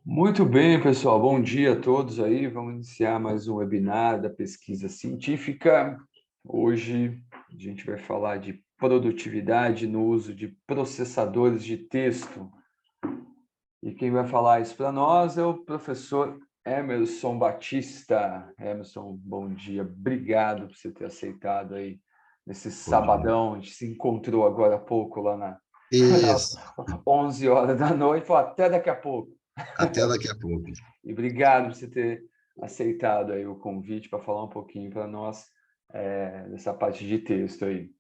Muito bem, pessoal. Bom dia a todos aí. Vamos iniciar mais um webinar da pesquisa científica. Hoje a gente vai falar de produtividade no uso de processadores de texto. E quem vai falar isso para nós é o professor Emerson Batista. Emerson, bom dia. Obrigado por você ter aceitado aí nesse Bom dia. sabadão. A gente se encontrou agora há pouco lá na Isso, 11 horas da noite. Falou, até daqui a pouco. até daqui a pouco. E obrigado por você ter aceitado aí o convite para falar um pouquinho para nós dessa parte de texto aí.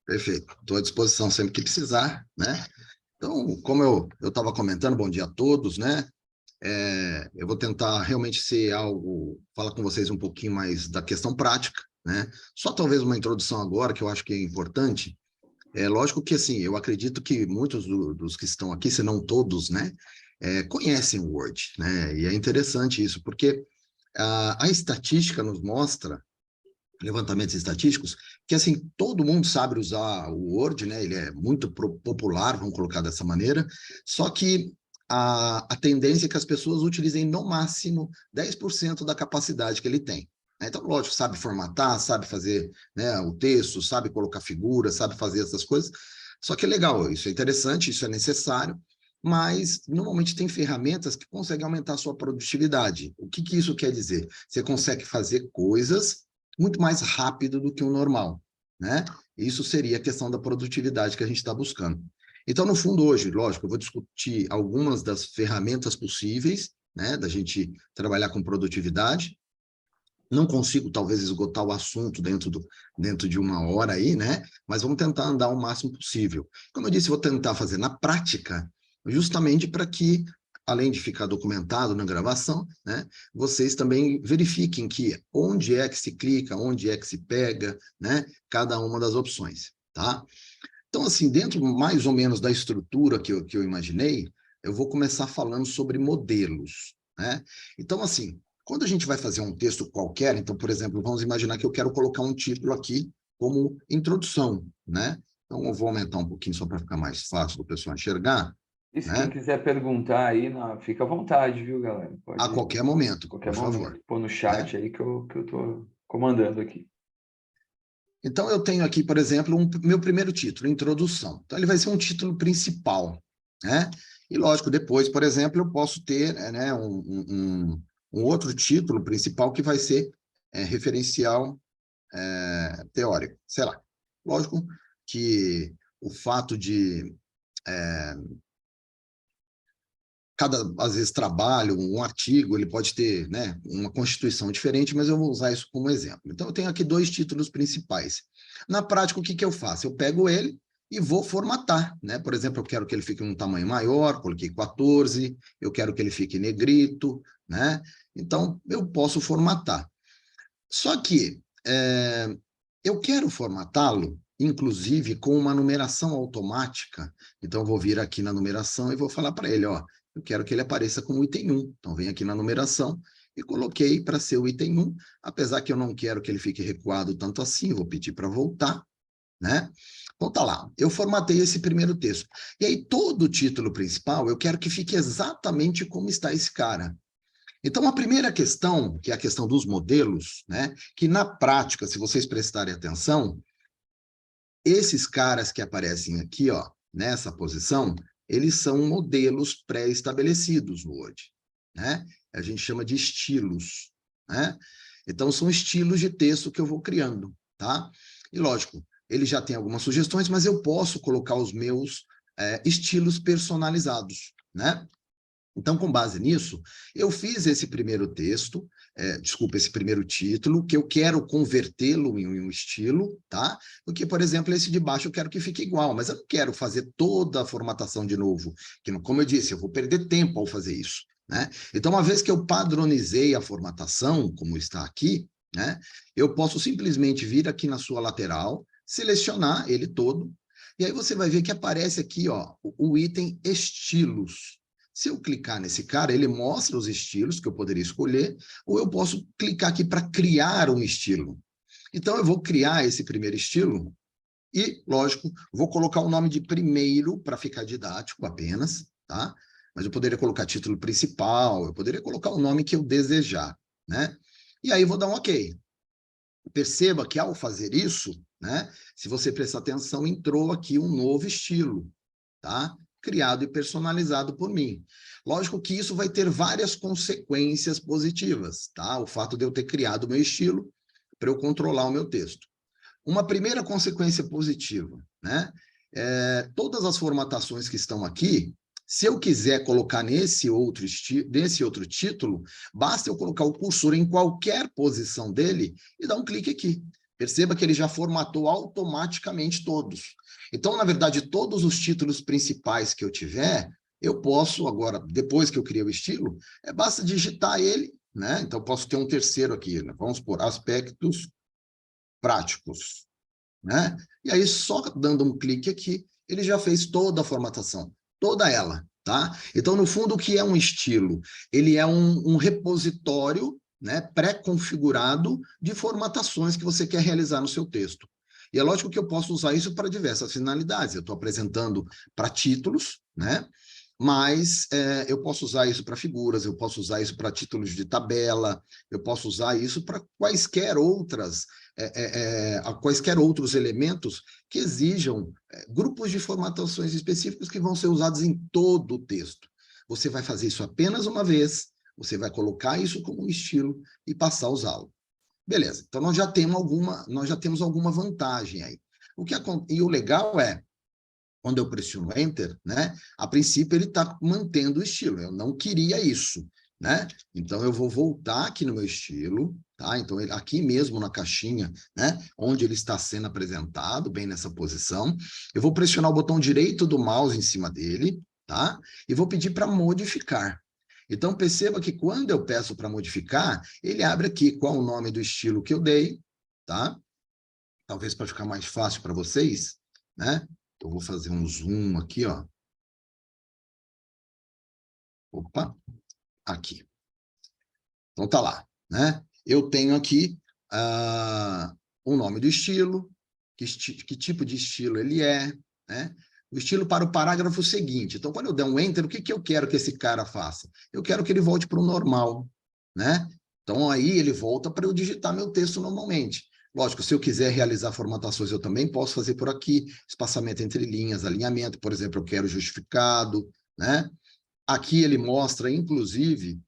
Perfeito. Estou à disposição sempre que precisar, né? Então, como eu estava comentando, bom dia a todos, né? Eu vou tentar realmente ser algo, falar com vocês um pouquinho mais da questão prática, né? Só talvez uma introdução agora, que eu acho que é importante. É lógico que, assim, eu acredito que muitos dos que estão aqui, se não todos, né? Conhecem o Word, né? E é interessante isso, porque a estatística nos mostra levantamentos estatísticos, que assim, todo mundo sabe usar o Word, né? Ele é muito popular, vamos colocar dessa maneira, só que a tendência é que as pessoas utilizem no máximo 10% da capacidade que ele tem. Então, lógico, sabe formatar, sabe fazer, né, o texto, sabe colocar figura, sabe fazer essas coisas, só que é legal, isso é interessante, isso é necessário, mas normalmente tem ferramentas que conseguem aumentar a sua produtividade. O que isso quer dizer? Você consegue fazer coisas muito mais rápido do que o normal, né? Isso seria a questão da produtividade que a gente está buscando. Então, no fundo, hoje, lógico, eu vou discutir algumas das ferramentas possíveis, né, da gente trabalhar com produtividade. Não consigo, talvez, esgotar o assunto dentro de uma hora aí, né? Mas vamos tentar andar o máximo possível. Como eu disse, vou tentar fazer na prática, justamente para que, além de ficar documentado na gravação, né, vocês também verifiquem que onde é que se clica, onde é que se pega, né, cada uma das opções, tá? Então, assim, dentro mais ou menos da estrutura que eu imaginei, eu vou começar falando sobre modelos, né? Então, assim, quando a gente vai fazer um texto qualquer, então, por exemplo, vamos imaginar que eu quero colocar um título aqui como introdução, né? Então, eu vou aumentar um pouquinho só para ficar mais fácil do pessoal enxergar, E se quem né? quiser perguntar aí, fica à vontade, viu, galera? A Pode, qualquer a momento, qualquer por favor, momento, pôr no né? chat aí que eu estou comandando aqui. Então, eu tenho aqui, por exemplo, meu primeiro título, introdução. Então, ele vai ser um título principal, né? E, lógico, depois, por exemplo, eu posso ter, né, um outro título principal que vai ser referencial teórico, sei lá. Lógico que o fato de às vezes, trabalho, um artigo, ele pode ter, né, uma constituição diferente, mas eu vou usar isso como exemplo. Então, eu tenho aqui dois títulos principais. Na prática, o que eu faço? Eu pego ele e vou formatar, né? Por exemplo, eu quero que ele fique num tamanho maior, coloquei 14, eu quero que ele fique negrito, né? Então, eu posso formatar. Só que eu quero formatá-lo, inclusive, com uma numeração automática. Então, eu vou vir aqui na numeração e vou falar para ele, ó, eu quero que ele apareça como item 1. Então, vem aqui na numeração e coloquei para ser o item 1, apesar que eu não quero que ele fique recuado tanto assim, vou pedir para voltar, né? Então, tá lá, eu formatei esse primeiro texto. E aí, todo o título principal, eu quero que fique exatamente como está esse cara. Então, a primeira questão, que é a questão dos modelos, né, que na prática, se vocês prestarem atenção, esses caras que aparecem aqui, ó, nessa posição, eles são modelos pré-estabelecidos no Word, né? A gente chama de estilos, né? Então, são estilos de texto que eu vou criando, tá? E, lógico, ele já tem algumas sugestões, mas eu posso colocar os meus estilos personalizados, né? Então, com base nisso, eu fiz esse primeiro texto, esse primeiro título, que eu quero convertê-lo em um estilo, tá? Porque, por exemplo, esse de baixo eu quero que fique igual, mas eu não quero fazer toda a formatação de novo, que, como eu disse, eu vou perder tempo ao fazer isso, né? Então, uma vez que eu padronizei a formatação, como está aqui, né, eu posso simplesmente vir aqui na sua lateral, selecionar ele todo, e aí você vai ver que aparece aqui, ó, o item estilos. Se eu clicar nesse cara, ele mostra os estilos que eu poderia escolher, ou eu posso clicar aqui para criar um estilo. Então, eu vou criar esse primeiro estilo e, lógico, vou colocar o nome de primeiro para ficar didático apenas, tá? mas eu poderia colocar título principal, eu poderia colocar o nome que eu desejar, né? E aí vou dar um OK. Perceba que ao fazer isso, né, se você prestar atenção, entrou aqui um novo estilo, tá? Criado e personalizado por mim. Lógico que isso vai ter várias consequências positivas, tá? O fato de eu ter criado o meu estilo para eu controlar o meu texto. Uma primeira consequência positiva, né? Todas as formatações que estão aqui, se eu quiser colocar nesse outro título, basta eu colocar o cursor em qualquer posição dele e dar um clique aqui. Perceba que ele já formatou automaticamente todos. Então, na verdade, todos os títulos principais que eu tiver, eu posso agora, depois que eu criei o estilo, basta digitar ele, né? Então, posso ter um terceiro aqui, né? Vamos por aspectos práticos, né? E aí, só dando um clique aqui, ele já fez toda a formatação, toda ela, tá? Então, no fundo, o que é um estilo? Ele é um repositório, né, pré-configurado de formatações que você quer realizar no seu texto. E é lógico que eu posso usar isso para diversas finalidades. Eu estou apresentando para títulos, né? Mas eu posso usar isso para figuras, eu posso usar isso para títulos de tabela, eu posso usar isso para quaisquer outros elementos que exijam grupos de formatações específicos que vão ser usados em todo o texto. Você vai fazer isso apenas uma vez, você vai colocar isso como um estilo e passar a usá-lo. Beleza, então nós já temos alguma vantagem aí. E o legal é, quando eu pressiono Enter, né, a princípio ele está mantendo o estilo, eu não queria isso, né? Então eu vou voltar aqui no meu estilo, tá? Então aqui mesmo na caixinha, né, onde ele está sendo apresentado, bem nessa posição, eu vou pressionar o botão direito do mouse em cima dele, tá? E vou pedir para modificar. Então perceba que quando eu peço para modificar, ele abre aqui qual o nome do estilo que eu dei, tá? Talvez para ficar mais fácil para vocês, né? Eu vou fazer um zoom aqui, ó. Opa, aqui. Então tá lá, né? Eu tenho aqui o nome do estilo, que tipo de estilo ele é, né? O estilo para o parágrafo seguinte. Então, quando eu der um Enter, o que eu quero que esse cara faça? Eu quero que ele volte para o normal, né? Então, aí ele volta para eu digitar meu texto normalmente. Lógico, se eu quiser realizar formatações, eu também posso fazer por aqui, espaçamento entre linhas, alinhamento, por exemplo, eu quero justificado, né? Aqui ele mostra, inclusive,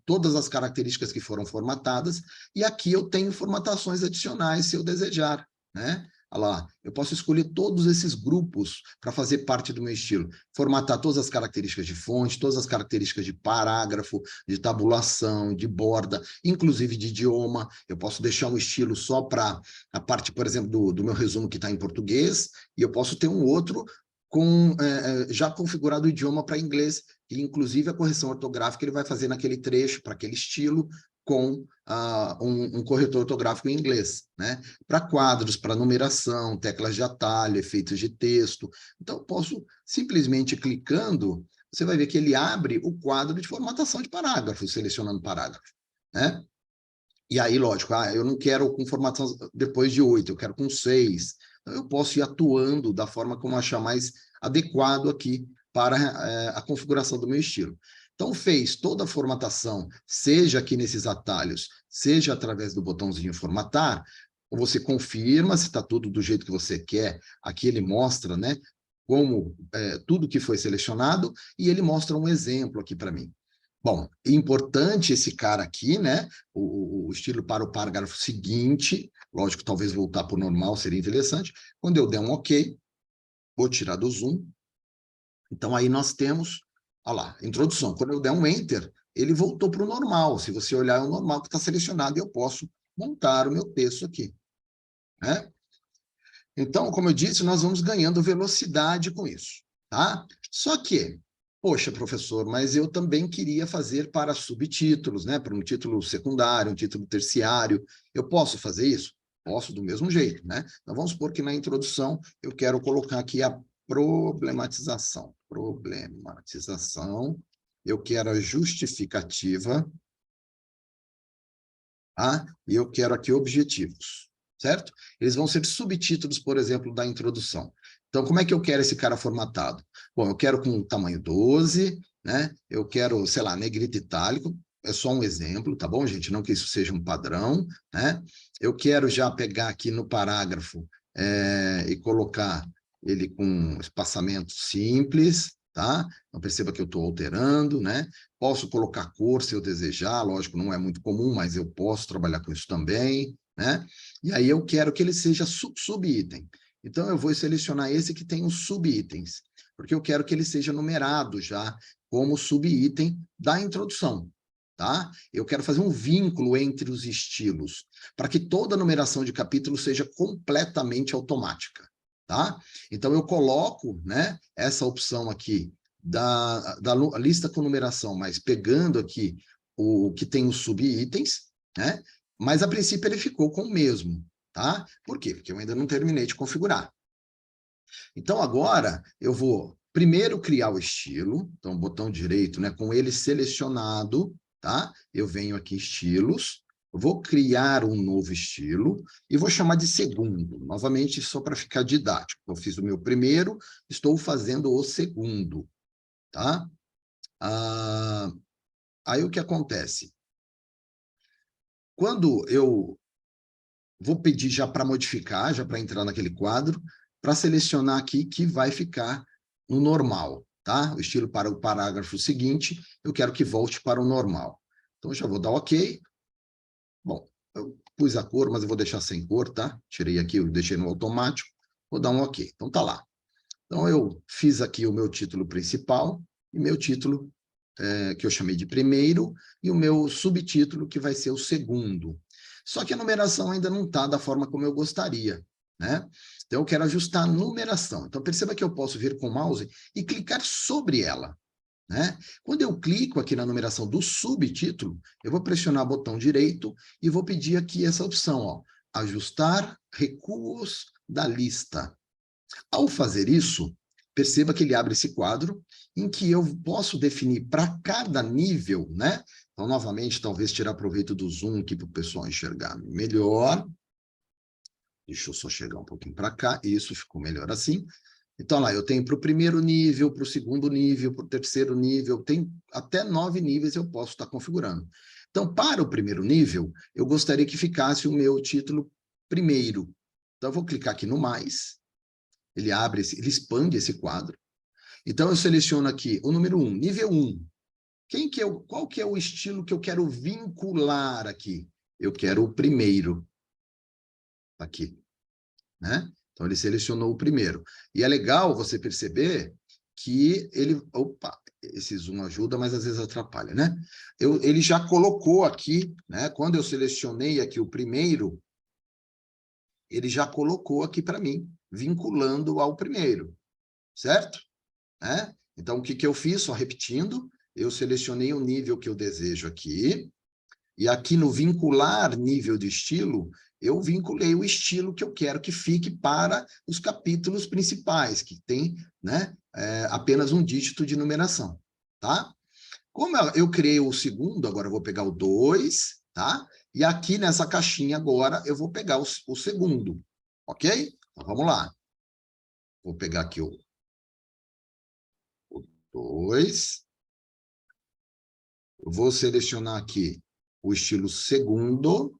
todas as características que foram formatadas, e aqui eu tenho formatações adicionais, se eu desejar, né? Olha lá, eu posso escolher todos esses grupos para fazer parte do meu estilo. Formatar todas as características de fonte, todas as características de parágrafo, de tabulação, de borda, inclusive de idioma. Eu posso deixar um estilo só para a parte, por exemplo, do meu resumo que está em português, e eu posso ter um outro com já configurado o idioma para inglês, e inclusive a correção ortográfica ele vai fazer naquele trecho, para aquele estilo, com um corretor ortográfico em inglês, né? Para quadros, para numeração, teclas de atalho, efeitos de texto. Então, eu posso, simplesmente clicando, você vai ver que ele abre o quadro de formatação de parágrafos, selecionando parágrafo, né? E aí, lógico, eu não quero com formação depois de 8, eu quero com 6. Então, eu posso ir atuando da forma como achar mais adequado aqui para a configuração do meu estilo. Então, fez toda a formatação, seja aqui nesses atalhos, seja através do botãozinho formatar, você confirma se está tudo do jeito que você quer. Aqui ele mostra, né, como tudo que foi selecionado, e ele mostra um exemplo aqui para mim. Bom, importante esse cara aqui, né? O estilo para o parágrafo seguinte, lógico, talvez voltar para o normal seria interessante. Quando eu der um OK, vou tirar do zoom. Então, aí nós temos, olha lá, introdução. Quando eu der um Enter, ele voltou para o normal. Se você olhar, é o normal que está selecionado e eu posso montar o meu texto aqui, né? Então, como eu disse, nós vamos ganhando velocidade com isso, tá? Só que, poxa, professor, mas eu também queria fazer para subtítulos, né? Para um título secundário, um título terciário. Eu posso fazer isso? Posso do mesmo jeito, né? Então, vamos supor que na introdução eu quero colocar aqui a problematização. Problematização. Eu quero a justificativa, tá? E eu quero aqui objetivos, certo? Eles vão ser subtítulos, por exemplo, da introdução. Então, como é que eu quero esse cara formatado? Bom, eu quero com tamanho 12, né? Eu quero, sei lá, negrito itálico, é só um exemplo, tá bom, gente? Não que isso seja um padrão, né? Eu quero já pegar aqui no parágrafo e colocar ele com espaçamento simples, tá? Não perceba que eu estou alterando, né? Posso colocar cor se eu desejar, lógico, não é muito comum, mas eu posso trabalhar com isso também, né? E aí eu quero que ele seja sub-item. Então, eu vou selecionar esse que tem os sub-itens, porque eu quero que ele seja numerado já como sub-item da introdução, tá? Eu quero fazer um vínculo entre os estilos, para que toda a numeração de capítulo seja completamente automática, tá? Então, eu coloco, né, essa opção aqui da lista com numeração, mas pegando aqui o que tem os sub-itens, né? Mas, a princípio, ele ficou com o mesmo, tá? Por quê? Porque eu ainda não terminei de configurar. Então, agora, eu vou primeiro criar o estilo, então, botão direito, né, com ele selecionado, tá? Eu venho aqui, estilos, vou criar um novo estilo e vou chamar de segundo, novamente, só para ficar didático. Eu fiz o meu primeiro, estou fazendo o segundo, tá? Aí, o que acontece? Quando eu vou pedir já para modificar, já para entrar naquele quadro, para selecionar aqui que vai ficar no normal, tá? O estilo para o parágrafo seguinte, eu quero que volte para o normal. Então, eu já vou dar OK. Bom, eu pus a cor, mas eu vou deixar sem cor, tá? Tirei aqui, eu deixei no automático, vou dar um OK. Então, tá lá. Então, eu fiz aqui o meu título principal e meu título, que eu chamei de primeiro, e o meu subtítulo, que vai ser o segundo. Só que a numeração ainda não está da forma como eu gostaria, né? Então, eu quero ajustar a numeração. Então, perceba que eu posso vir com o mouse e clicar sobre ela, né? Quando eu clico aqui na numeração do subtítulo, eu vou pressionar o botão direito e vou pedir aqui essa opção, ó, ajustar recuos da lista. Ao fazer isso, perceba que ele abre esse quadro em que eu posso definir para cada nível, né? Então, novamente, talvez tirar proveito do zoom aqui para o pessoal enxergar melhor. Deixa eu só chegar um pouquinho para cá. Isso, ficou melhor assim. Então, lá, eu tenho para o primeiro nível, para o segundo nível, para o terceiro nível, tem até 9 níveis eu posso estar configurando. Então, para o primeiro nível, eu gostaria que ficasse o meu título primeiro. Então, eu vou clicar aqui no mais. Ele abre, ele expande esse quadro. Então, eu seleciono aqui o número 1, nível 1. Qual que é o estilo que eu quero vincular aqui? Eu quero o primeiro. Aqui, né? Então, ele selecionou o primeiro. E é legal você perceber que ele... Opa, esse zoom ajuda, mas às vezes atrapalha, né? Ele já colocou aqui, né? Quando eu selecionei aqui o primeiro, ele já colocou aqui para mim, vinculando ao primeiro, certo? Né? Então, o que eu fiz? Só repetindo, eu selecionei o nível que eu desejo aqui, e aqui no vincular nível de estilo, eu vinculei o estilo que eu quero que fique para os capítulos principais, que tem, né, apenas um dígito de numeração, tá? Como eu criei o segundo, agora eu vou pegar o 2, tá? E aqui nessa caixinha agora eu vou pegar o segundo, ok? Então, vamos lá. Vou pegar aqui o 2. Eu vou selecionar aqui o estilo segundo,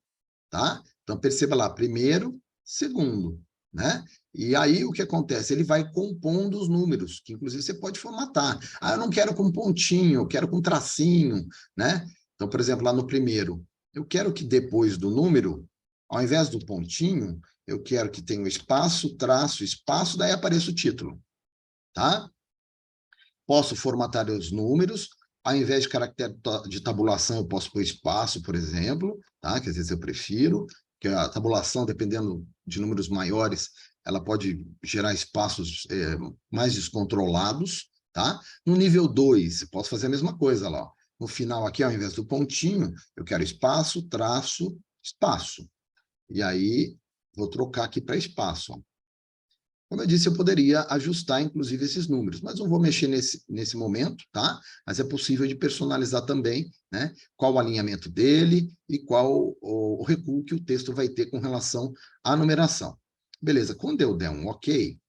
tá? Então, perceba lá, primeiro, segundo, né? E aí, o que acontece? Ele vai compondo os números, que inclusive você pode formatar. Ah, eu não quero com pontinho, eu quero com tracinho, né? Então, por exemplo, lá no primeiro, eu quero que depois do número, ao invés do pontinho, eu quero que tenha o espaço, traço, espaço, daí apareça o título, tá? Posso formatar os números, ao invés de caractere de tabulação, eu posso pôr espaço, por exemplo, tá? Que às vezes eu prefiro, que a tabulação, dependendo de números maiores, ela pode gerar espaços mais descontrolados, tá? No nível 2, posso fazer a mesma coisa lá. No final aqui, ao invés do pontinho, eu quero espaço, traço, espaço. E aí, vou trocar aqui para espaço. Ó. Como eu disse, eu poderia ajustar, inclusive, esses números, mas não vou mexer nesse momento, tá? Mas é possível de personalizar também, né? Qual o alinhamento dele e qual o recuo que o texto vai ter com relação à numeração. Beleza, quando eu der um OK,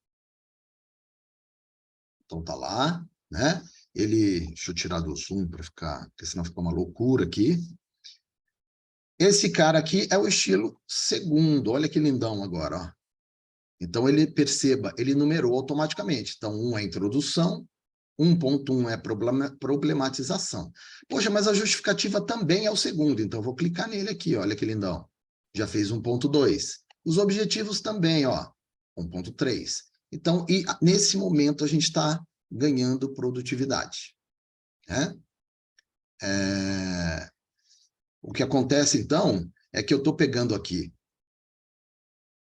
então tá lá, né? Deixa eu tirar do zoom para ficar, porque senão fica uma loucura aqui. Esse cara aqui é o estilo segundo, olha que lindão agora, ó. Então, perceba, ele numerou automaticamente. Então, 1 é introdução, 1.1 é problematização. Poxa, mas a justificativa também é o segundo, então eu vou clicar nele aqui, olha que lindão. Já fez 1.2. Os objetivos também, ó, 1.3. Então, nesse momento a gente está ganhando produtividade, né? O que acontece, então, é que eu estou pegando aqui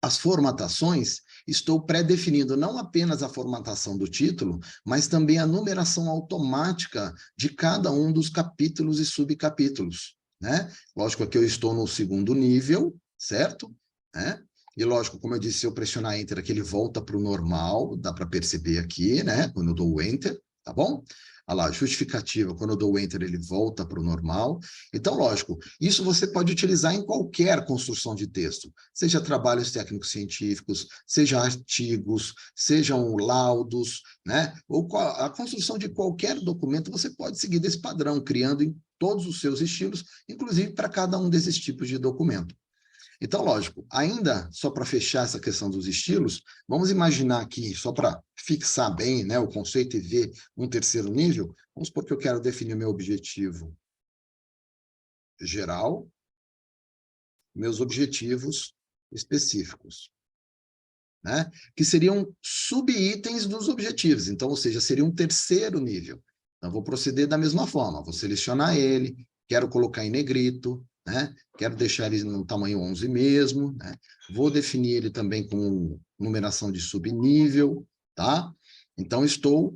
as formatações, estou pré-definindo não apenas a formatação do título, mas também a numeração automática de cada um dos capítulos e subcapítulos, né? Lógico, aqui eu estou no segundo nível, certo? Né? E lógico, como eu disse, se eu pressionar Enter, aqui ele volta para o normal, dá para perceber aqui, né? Quando eu dou o Enter, tá bom? Olha lá, justificativa, quando eu dou o Enter, ele volta para o normal. Então, lógico, isso você pode utilizar em qualquer construção de texto, seja trabalhos técnicos científicos, seja artigos, sejam laudos, né? Ou a construção de qualquer documento, você pode seguir desse padrão, criando em todos os seus estilos, inclusive para cada um desses tipos de documento. Então, lógico, ainda só para fechar essa questão dos estilos, vamos imaginar aqui, só para fixar bem, né, o conceito e ver um terceiro nível, vamos supor que eu quero definir meu objetivo geral, meus objetivos específicos, né? Que seriam subitens dos objetivos, então, ou seja, seria um terceiro nível. Então, vou proceder da mesma forma, vou selecionar ele, quero colocar em negrito, né? Quero deixar ele no tamanho 11 mesmo, né? Vou definir ele também com numeração de subnível, tá? Então, estou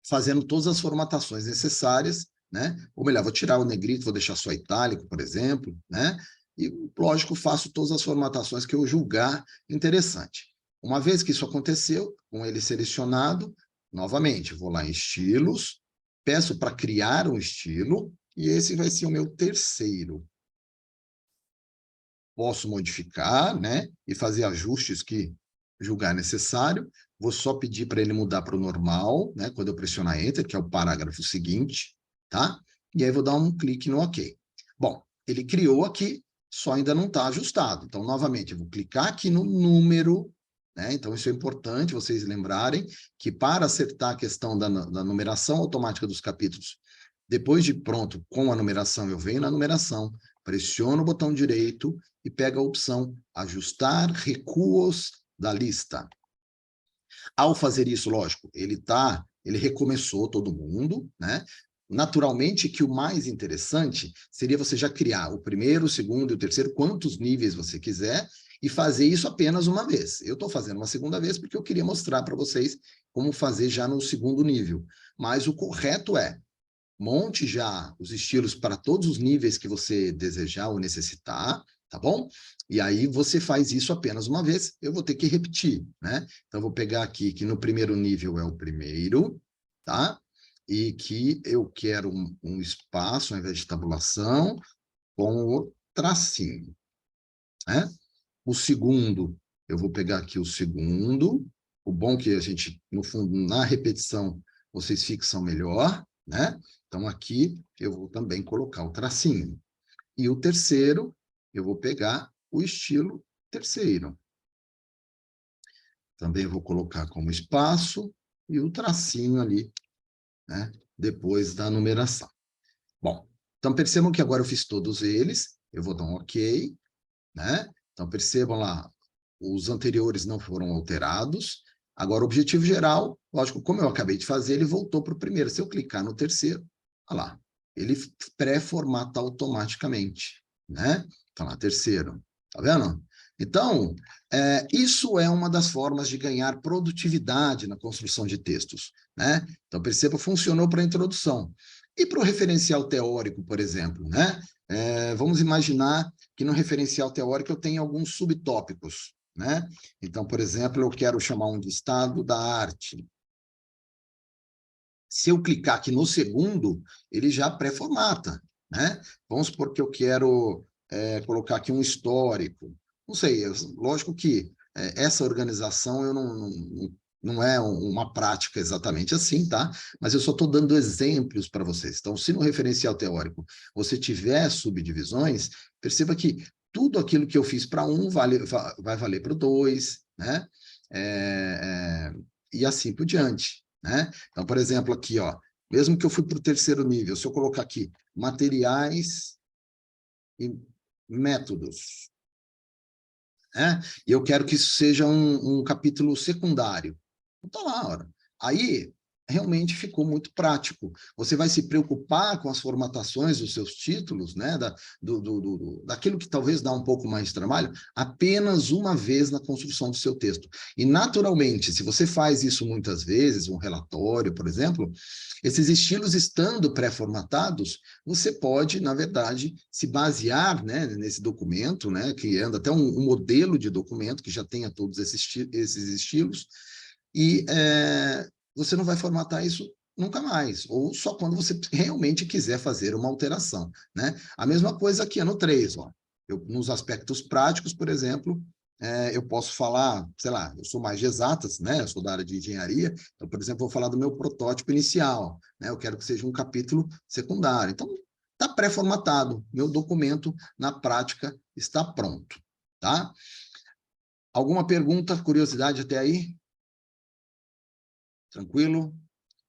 fazendo todas as formatações necessárias, né? Ou melhor, vou tirar o negrito, vou deixar só itálico, por exemplo, né? E, lógico, faço todas as formatações que eu julgar interessante. Uma vez que isso aconteceu, com ele selecionado, novamente, vou lá em estilos, peço para criar um estilo, e esse vai ser o meu terceiro. Posso modificar, né? E fazer ajustes que julgar necessário. Vou só pedir para ele mudar para o normal, né? Quando eu pressionar Enter, que é o parágrafo seguinte, tá? E aí vou dar um clique no OK. Bom, ele criou aqui, só ainda não está ajustado. Então, novamente, eu vou clicar aqui no número, né? Então, isso é importante vocês lembrarem que para acertar a questão da numeração automática dos capítulos, depois de pronto com a numeração, eu venho na numeração, pressiono o botão direito e pego a opção ajustar recuos da lista. Ao fazer isso, lógico, ele recomeçou todo mundo, né? Naturalmente que o mais interessante seria você já criar o primeiro, o segundo e o terceiro, quantos níveis você quiser, e fazer isso apenas uma vez. Eu estou fazendo uma segunda vez porque eu queria mostrar para vocês como fazer já no segundo nível. Mas o correto é, monte já os estilos para todos os níveis que você desejar ou necessitar, tá bom? E aí você faz isso apenas uma vez, eu vou ter que repetir, né? Então, eu vou pegar aqui que no primeiro nível é o primeiro, tá? E que eu quero um espaço, ao invés de tabulação, com o tracinho, né? O segundo, eu vou pegar aqui o segundo. O bom é que a gente, no fundo, na repetição, vocês fixam melhor, né? Então, aqui eu vou também colocar o tracinho. E o terceiro, eu vou pegar o estilo terceiro. Também vou colocar como espaço e o tracinho ali, né? Depois da numeração. Bom, então percebam que agora eu fiz todos eles. Eu vou dar um OK, né? Então, percebam lá, os anteriores não foram alterados. Agora, o objetivo geral, lógico, como eu acabei de fazer, ele voltou para o primeiro. Se eu clicar no terceiro, olha lá, ele pré-formata automaticamente, né? Então, lá, terceiro, tá vendo? Então, isso é uma das formas de ganhar produtividade na construção de textos, né? Então, perceba, funcionou para a introdução. E para o referencial teórico, por exemplo, né? Vamos imaginar que no referencial teórico eu tenho alguns subtópicos, né? Então, por exemplo, eu quero chamar um de estado da arte. Se eu clicar aqui no segundo, ele já pré-formata, né? Vamos supor que eu quero colocar aqui um histórico. Não sei, lógico que essa organização eu não é uma prática exatamente assim, tá? Mas eu só estou dando exemplos para vocês. Então, se no referencial teórico você tiver subdivisões, perceba que tudo aquilo que eu fiz para um vai valer para o dois, né? E assim por diante, né? Então, por exemplo, aqui, ó, mesmo que eu fui para o terceiro nível, se eu colocar aqui materiais e métodos, né? E eu quero que isso seja um capítulo secundário. Então, lá, ora. Aí, realmente ficou muito prático. Você vai se preocupar com as formatações dos seus títulos, né? Daquilo que talvez dá um pouco mais de trabalho, apenas uma vez na construção do seu texto. E, naturalmente, se você faz isso muitas vezes, um relatório, por exemplo, esses estilos estando pré-formatados, você pode, na verdade, se basear, né, nesse documento, né, criando até um modelo de documento que já tenha todos esses estilos, e você não vai formatar isso nunca mais, ou só quando você realmente quiser fazer uma alteração, né? A mesma coisa aqui no 3, ó. Nos aspectos práticos, por exemplo, eu posso falar, sei lá, eu sou mais de exatas, né? Eu sou da área de engenharia, então, por exemplo, vou falar do meu protótipo inicial, né? Eu quero que seja um capítulo secundário. Então, está pré-formatado, meu documento, na prática, está pronto, tá? Alguma pergunta, curiosidade até aí? Tranquilo?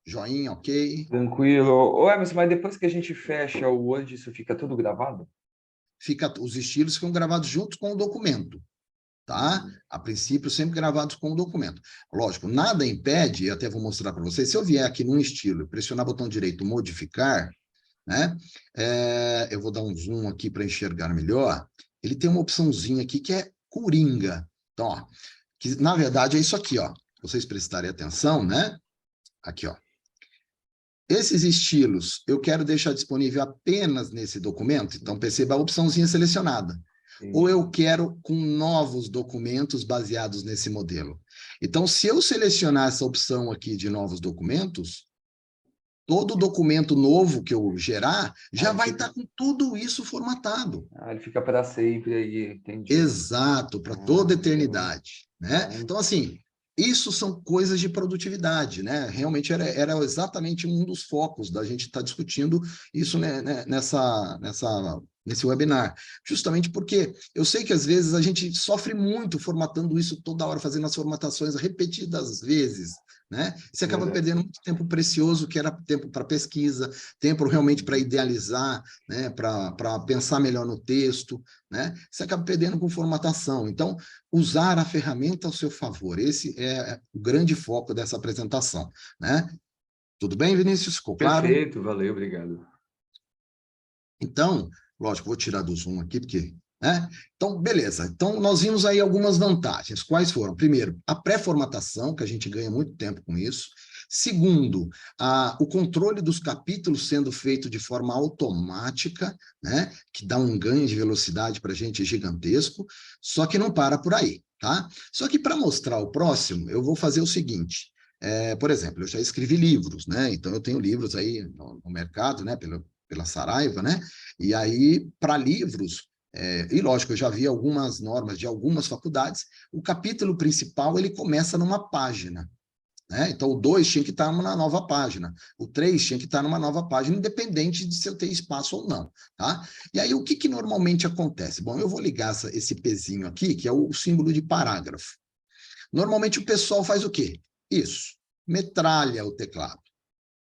Joinha, ok? Tranquilo. Ô, Emerson, mas depois que a gente fecha o Word, isso fica tudo gravado? Os estilos ficam gravados junto com o documento, tá? A princípio, sempre gravados com o documento. Lógico, nada impede, e até vou mostrar para vocês, se eu vier aqui num estilo e pressionar o botão direito, modificar, né? Eu vou dar um zoom aqui para enxergar melhor. Ele tem uma opçãozinha aqui que é Coringa. Então, ó, que na verdade é isso aqui, ó. Se vocês prestarem atenção, né? Aqui, ó. Esses estilos eu quero deixar disponível apenas nesse documento, então perceba a opçãozinha selecionada. Ou eu quero com novos documentos baseados nesse modelo. Então, se eu selecionar essa opção aqui de novos documentos, todo documento novo que eu gerar já vai estar com tudo isso formatado. Ele fica para sempre aí, entendi. Exato, para toda a eternidade, né? Então, Então, assim, isso são coisas de produtividade, né? Realmente era exatamente um dos focos da gente estar discutindo isso, né, nesse webinar. Justamente porque eu sei que às vezes a gente sofre muito formatando isso toda hora, fazendo as formatações repetidas vezes, né? Você acaba perdendo muito tempo precioso, que era tempo para pesquisa, tempo realmente para idealizar, né? Para pensar melhor no texto, né? Você acaba perdendo com formatação. Então, usar a ferramenta ao seu favor. Esse é o grande foco dessa apresentação, né? Tudo bem, Vinícius? Ficou claro? perfeito, valeu, obrigado. Então, lógico, vou tirar do Zoom aqui, porque... Né? Então, beleza. Então, nós vimos aí algumas vantagens. Quais foram? Primeiro, a pré-formatação, que a gente ganha muito tempo com isso. Segundo, o controle dos capítulos sendo feito de forma automática, né? Que dá um ganho de velocidade para a gente gigantesco, só que não para por aí, tá? Só que para mostrar o próximo, eu vou fazer o seguinte. Por exemplo, eu já escrevi livros, né? Então, eu tenho livros aí no mercado, né? Pela Saraiva, né? E aí, para livros, e lógico, eu já vi algumas normas de algumas faculdades, o capítulo principal ele começa numa página, né? Então, o 2 tinha que estar na nova página, o 3 tinha que estar numa nova página, independente de se eu ter espaço ou não, tá? E aí, o que normalmente acontece? Bom, eu vou ligar esse pezinho aqui, que é o símbolo de parágrafo. Normalmente, o pessoal faz o quê? Isso, metralha o teclado,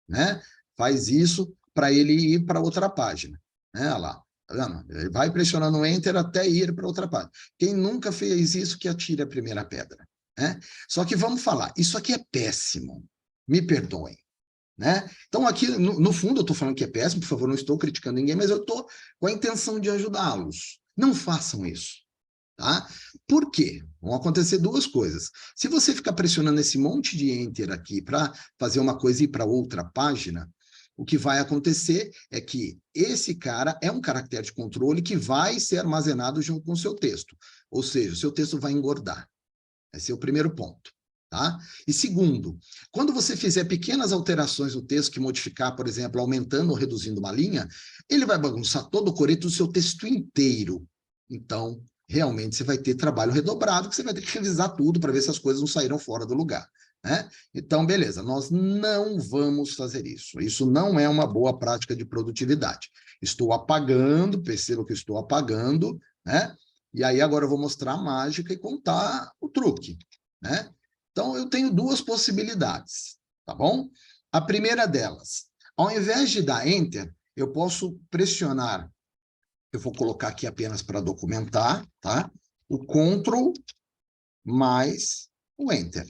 né? Faz isso para ele ir para outra página, né? Olha lá, tá vendo? Ele vai pressionando o Enter até ir para outra página. Quem nunca fez isso, que atire a primeira pedra, né? Só que vamos falar, isso aqui é péssimo, me perdoem, né? Então, aqui, no fundo, eu estou falando que é péssimo, por favor, não estou criticando ninguém, mas eu estou com a intenção de ajudá-los. Não façam isso, tá? Por quê? Vão acontecer duas coisas. Se você ficar pressionando esse monte de Enter aqui para fazer uma coisa e ir para outra página, o que vai acontecer é que esse cara é um caractere de controle que vai ser armazenado junto com o seu texto. Ou seja, o seu texto vai engordar. Esse é o primeiro ponto. Tá? E segundo, quando você fizer pequenas alterações no texto, que modificar, por exemplo, aumentando ou reduzindo uma linha, ele vai bagunçar todo o coreto do seu texto inteiro. Então, realmente, você vai ter trabalho redobrado, que você vai ter que revisar tudo para ver se as coisas não saíram fora do lugar. Né? Então, beleza, nós não vamos fazer isso. Isso não é uma boa prática de produtividade. Estou apagando, perceba que eu estou apagando, né? E aí agora eu vou mostrar a mágica e contar o truque, né? Então, eu tenho duas possibilidades, tá bom? A primeira delas, ao invés de dar Enter, eu posso pressionar, eu vou colocar aqui apenas para documentar, tá? O Ctrl mais o Enter,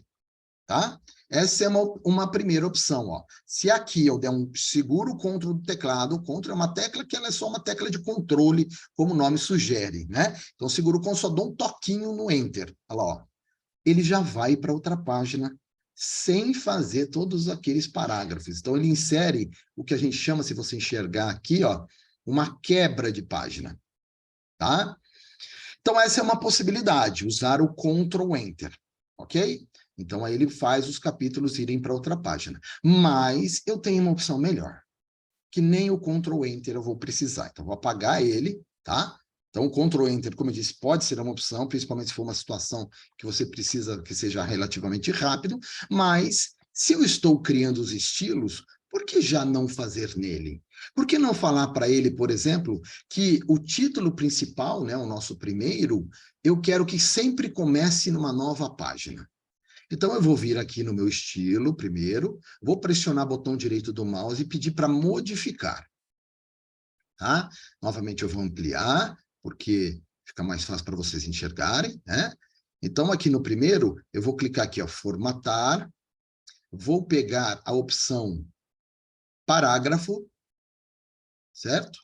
tá? Essa é uma primeira opção, ó. Se aqui eu der um seguro Ctrl do teclado, o Ctrl é uma tecla que ela é só uma tecla de controle, como o nome sugere, né? Então, seguro o Ctrl, só dou um toquinho no Enter. Olha lá, ó. Ele já vai para outra página sem fazer todos aqueles parágrafos. Então, ele insere o que a gente chama, se você enxergar aqui, ó, uma quebra de página, tá? Então, essa é uma possibilidade, usar o Ctrl Enter, ok? Então, aí ele faz os capítulos irem para outra página. Mas eu tenho uma opção melhor, que nem o Ctrl Enter eu vou precisar. Então, vou apagar ele, tá? Então, o Ctrl Enter, como eu disse, pode ser uma opção, principalmente se for uma situação que você precisa que seja relativamente rápido, mas se eu estou criando os estilos, por que já não fazer nele? Por que não falar para ele, por exemplo, que o título principal, né, o nosso primeiro, eu quero que sempre comece numa nova página. Então, eu vou vir aqui no meu estilo primeiro, vou pressionar o botão direito do mouse e pedir para modificar. Tá? Novamente, eu vou ampliar, porque fica mais fácil para vocês enxergarem, né? Então, aqui no primeiro, eu vou clicar aqui, ó, formatar, vou pegar a opção parágrafo, certo?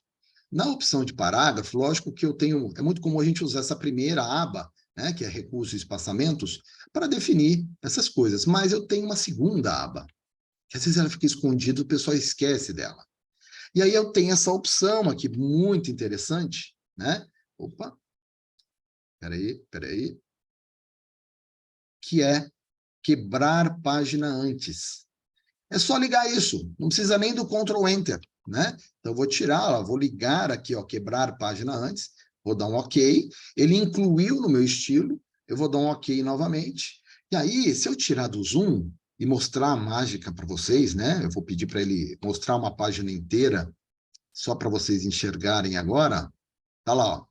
Na opção de parágrafo, lógico que eu tenho, é muito comum a gente usar essa primeira aba, né, que é recursos e espaçamentos, para definir essas coisas, mas eu tenho uma segunda aba, que às vezes ela fica escondida, o pessoal esquece dela. E aí eu tenho essa opção aqui, muito interessante, né? Opa, peraí, que é quebrar página antes. É só ligar isso, não precisa nem do Ctrl Enter, né? Então, eu vou tirar, ó, vou ligar aqui, ó, quebrar página antes, vou dar um OK, ele incluiu no meu estilo, eu vou dar um OK novamente, e aí, se eu tirar do zoom e mostrar a mágica para vocês, né? Eu vou pedir para ele mostrar uma página inteira, só para vocês enxergarem agora, tá lá, ó.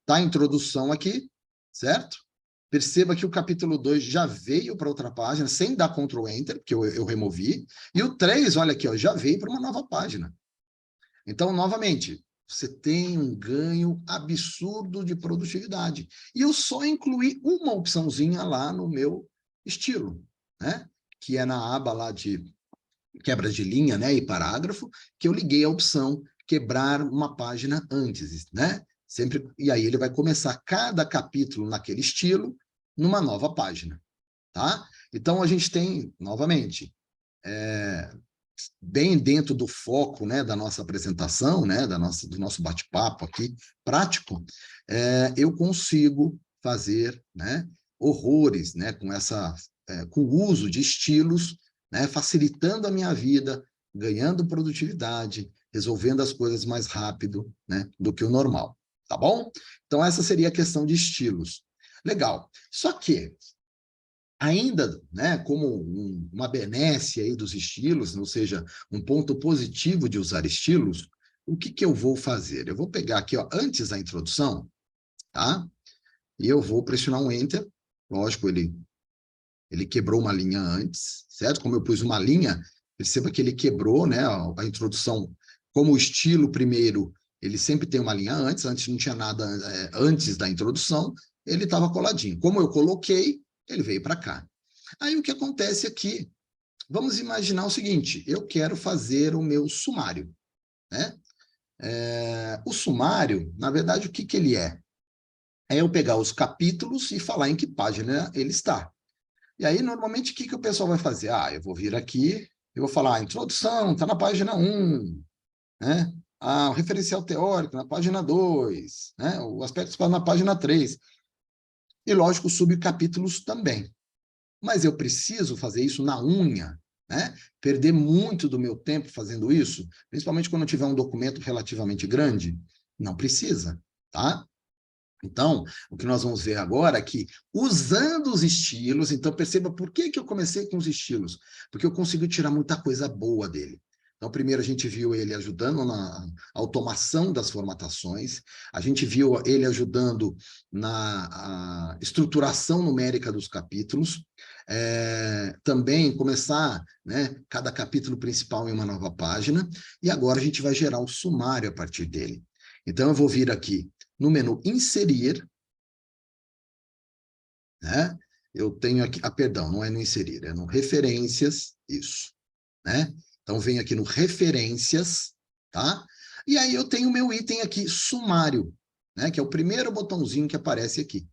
Tá a introdução aqui, certo? Perceba que o capítulo 2 já veio para outra página, sem dar Ctrl Enter, porque eu removi. E o 3, olha aqui, ó, já veio para uma nova página. Então, novamente, você tem um ganho absurdo de produtividade. E eu só incluí uma opçãozinha lá no meu estilo, né? Que é na aba lá de quebra de linha, né, e parágrafo, que eu liguei a opção quebrar uma página antes, né? Sempre, e aí ele vai começar cada capítulo naquele estilo, numa nova página, tá? Então a gente tem, novamente, bem dentro do foco, né, da nossa apresentação, né, do nosso bate-papo aqui, prático, eu consigo fazer, né, horrores, né, com o uso de estilos, né, facilitando a minha vida, ganhando produtividade, resolvendo as coisas mais rápido, né, do que o normal, tá bom? Então, essa seria a questão de estilos. Legal. Só que, ainda, né, como uma benesse aí dos estilos, ou seja, um ponto positivo de usar estilos, o que que eu vou fazer? Eu vou pegar aqui, ó, antes da introdução, tá? E eu vou pressionar um Enter. Lógico, ele quebrou uma linha antes, certo? Como eu pus uma linha, perceba que ele quebrou, né, a introdução. Como o estilo primeiro, ele sempre tem uma linha antes não tinha nada antes da introdução, ele estava coladinho. Como eu coloquei, ele veio para cá. Aí o que acontece aqui? Vamos imaginar o seguinte, eu quero fazer o meu sumário, né? O sumário, na verdade, o que que ele é? É eu pegar os capítulos e falar em que página ele está. E aí, normalmente, o que que o pessoal vai fazer? Ah, eu vou vir aqui, eu vou falar, a introdução está na página 1, né? O referencial teórico na página 2, né? O aspecto na página 3. E, lógico, subcapítulos também. Mas eu preciso fazer isso na unha, né? Perder muito do meu tempo fazendo isso, principalmente quando eu tiver um documento relativamente grande? Não precisa, tá? Então, o que nós vamos ver agora é que, usando os estilos, então perceba por que eu comecei com os estilos, porque eu consigo tirar muita coisa boa dele. Então, primeiro a gente viu ele ajudando na automação das formatações, a gente viu ele ajudando na estruturação numérica dos capítulos, também começar, né, cada capítulo principal em uma nova página, e agora a gente vai gerar o sumário a partir dele. Então, eu vou vir aqui no menu inserir, né? Eu tenho aqui, perdão, não é no inserir, é no referências, isso, né? Então, venho aqui no referências, tá? E aí eu tenho o meu item aqui, sumário, né? Que é o primeiro botãozinho que aparece aqui.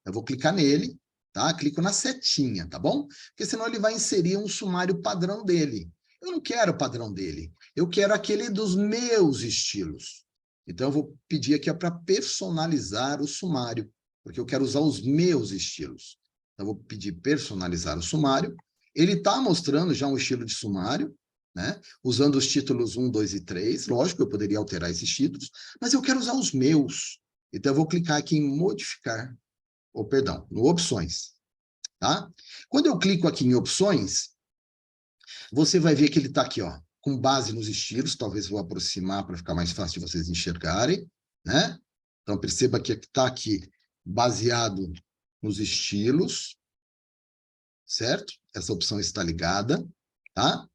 Eu vou clicar nele, tá? Clico na setinha, tá bom? Porque senão ele vai inserir um sumário padrão dele. Eu não quero o padrão dele, eu quero aquele dos meus estilos. Então, eu vou pedir aqui para personalizar o sumário, porque eu quero usar os meus estilos. Então, eu vou pedir personalizar o sumário. Ele está mostrando já um estilo de sumário, né? Usando os títulos 1, 2 e 3. Lógico, eu poderia alterar esses títulos, mas eu quero usar os meus. Então, eu vou clicar aqui em modificar, ou perdão, no opções, tá? Quando eu clico aqui em opções, você vai ver que ele está aqui, ó, com base nos estilos, talvez vou aproximar para ficar mais fácil de vocês enxergarem, né? Então, perceba que está aqui baseado nos estilos, certo? Essa opção está ligada, tá?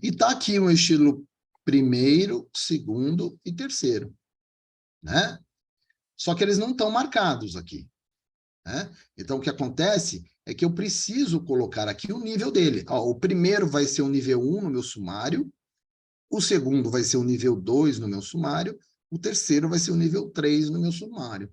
E está aqui o estilo primeiro, segundo e terceiro, né? Só que eles não estão marcados aqui, né? Então, o que acontece é que eu preciso colocar aqui o nível dele. Ó, o primeiro vai ser o nível 1 no meu sumário, o segundo vai ser o nível 2 no meu sumário, o terceiro vai ser o nível 3 no meu sumário.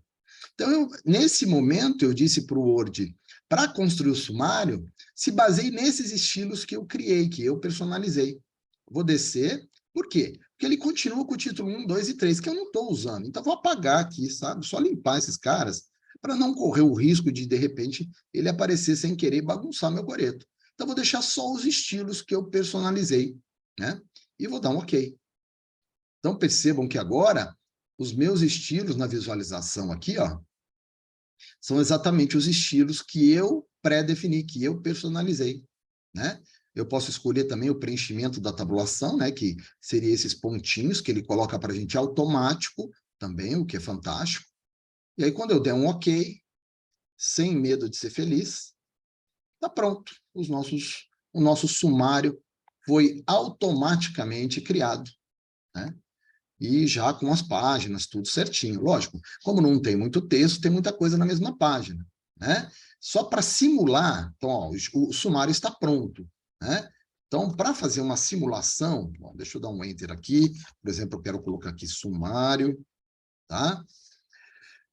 Então, nesse momento, eu disse para o Word, para construir o sumário, se baseie nesses estilos que eu criei, que eu personalizei. Vou descer, por quê? Porque ele continua com o título 1, 2 e 3, que eu não estou usando. Então, vou apagar aqui, sabe? Só limpar esses caras, para não correr o risco de repente, ele aparecer sem querer e bagunçar meu coreto. Então, vou deixar só os estilos que eu personalizei, né? E vou dar um OK. Então, percebam que agora, os meus estilos na visualização aqui, ó, são exatamente os estilos que eu pré-defini, que eu personalizei, né? Eu posso escolher também o preenchimento da tabulação, né? Que seria esses pontinhos que ele coloca para a gente automático também, o que é fantástico. E aí, quando eu der um OK, sem medo de ser feliz, tá pronto. O nosso sumário foi automaticamente criado, né? E já com as páginas, tudo certinho. Lógico, como não tem muito texto, tem muita coisa na mesma página, né? Só para simular, então, ó, o sumário está pronto, né? Então, para fazer uma simulação, ó, deixa eu dar um Enter aqui, por exemplo, eu quero colocar aqui sumário, tá?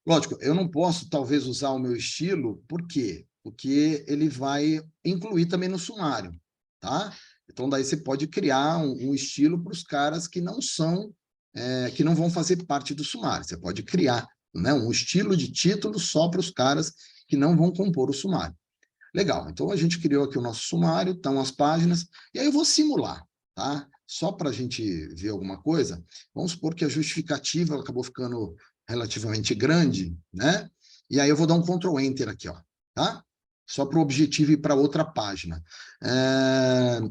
Lógico, eu não posso, talvez, usar o meu estilo, por quê? Porque ele vai incluir também no sumário, tá? Então, daí você pode criar um estilo para os caras que não são, que não vão fazer parte do sumário. Você pode criar, né, um estilo de título só para os caras que não vão compor o sumário. Legal, então a gente criou aqui o nosso sumário, estão as páginas, e aí eu vou simular, tá? Só para a gente ver alguma coisa, vamos supor que a justificativa acabou ficando relativamente grande, né? E aí eu vou dar um Ctrl Enter aqui, ó, tá? Só para o objetivo ir para outra página.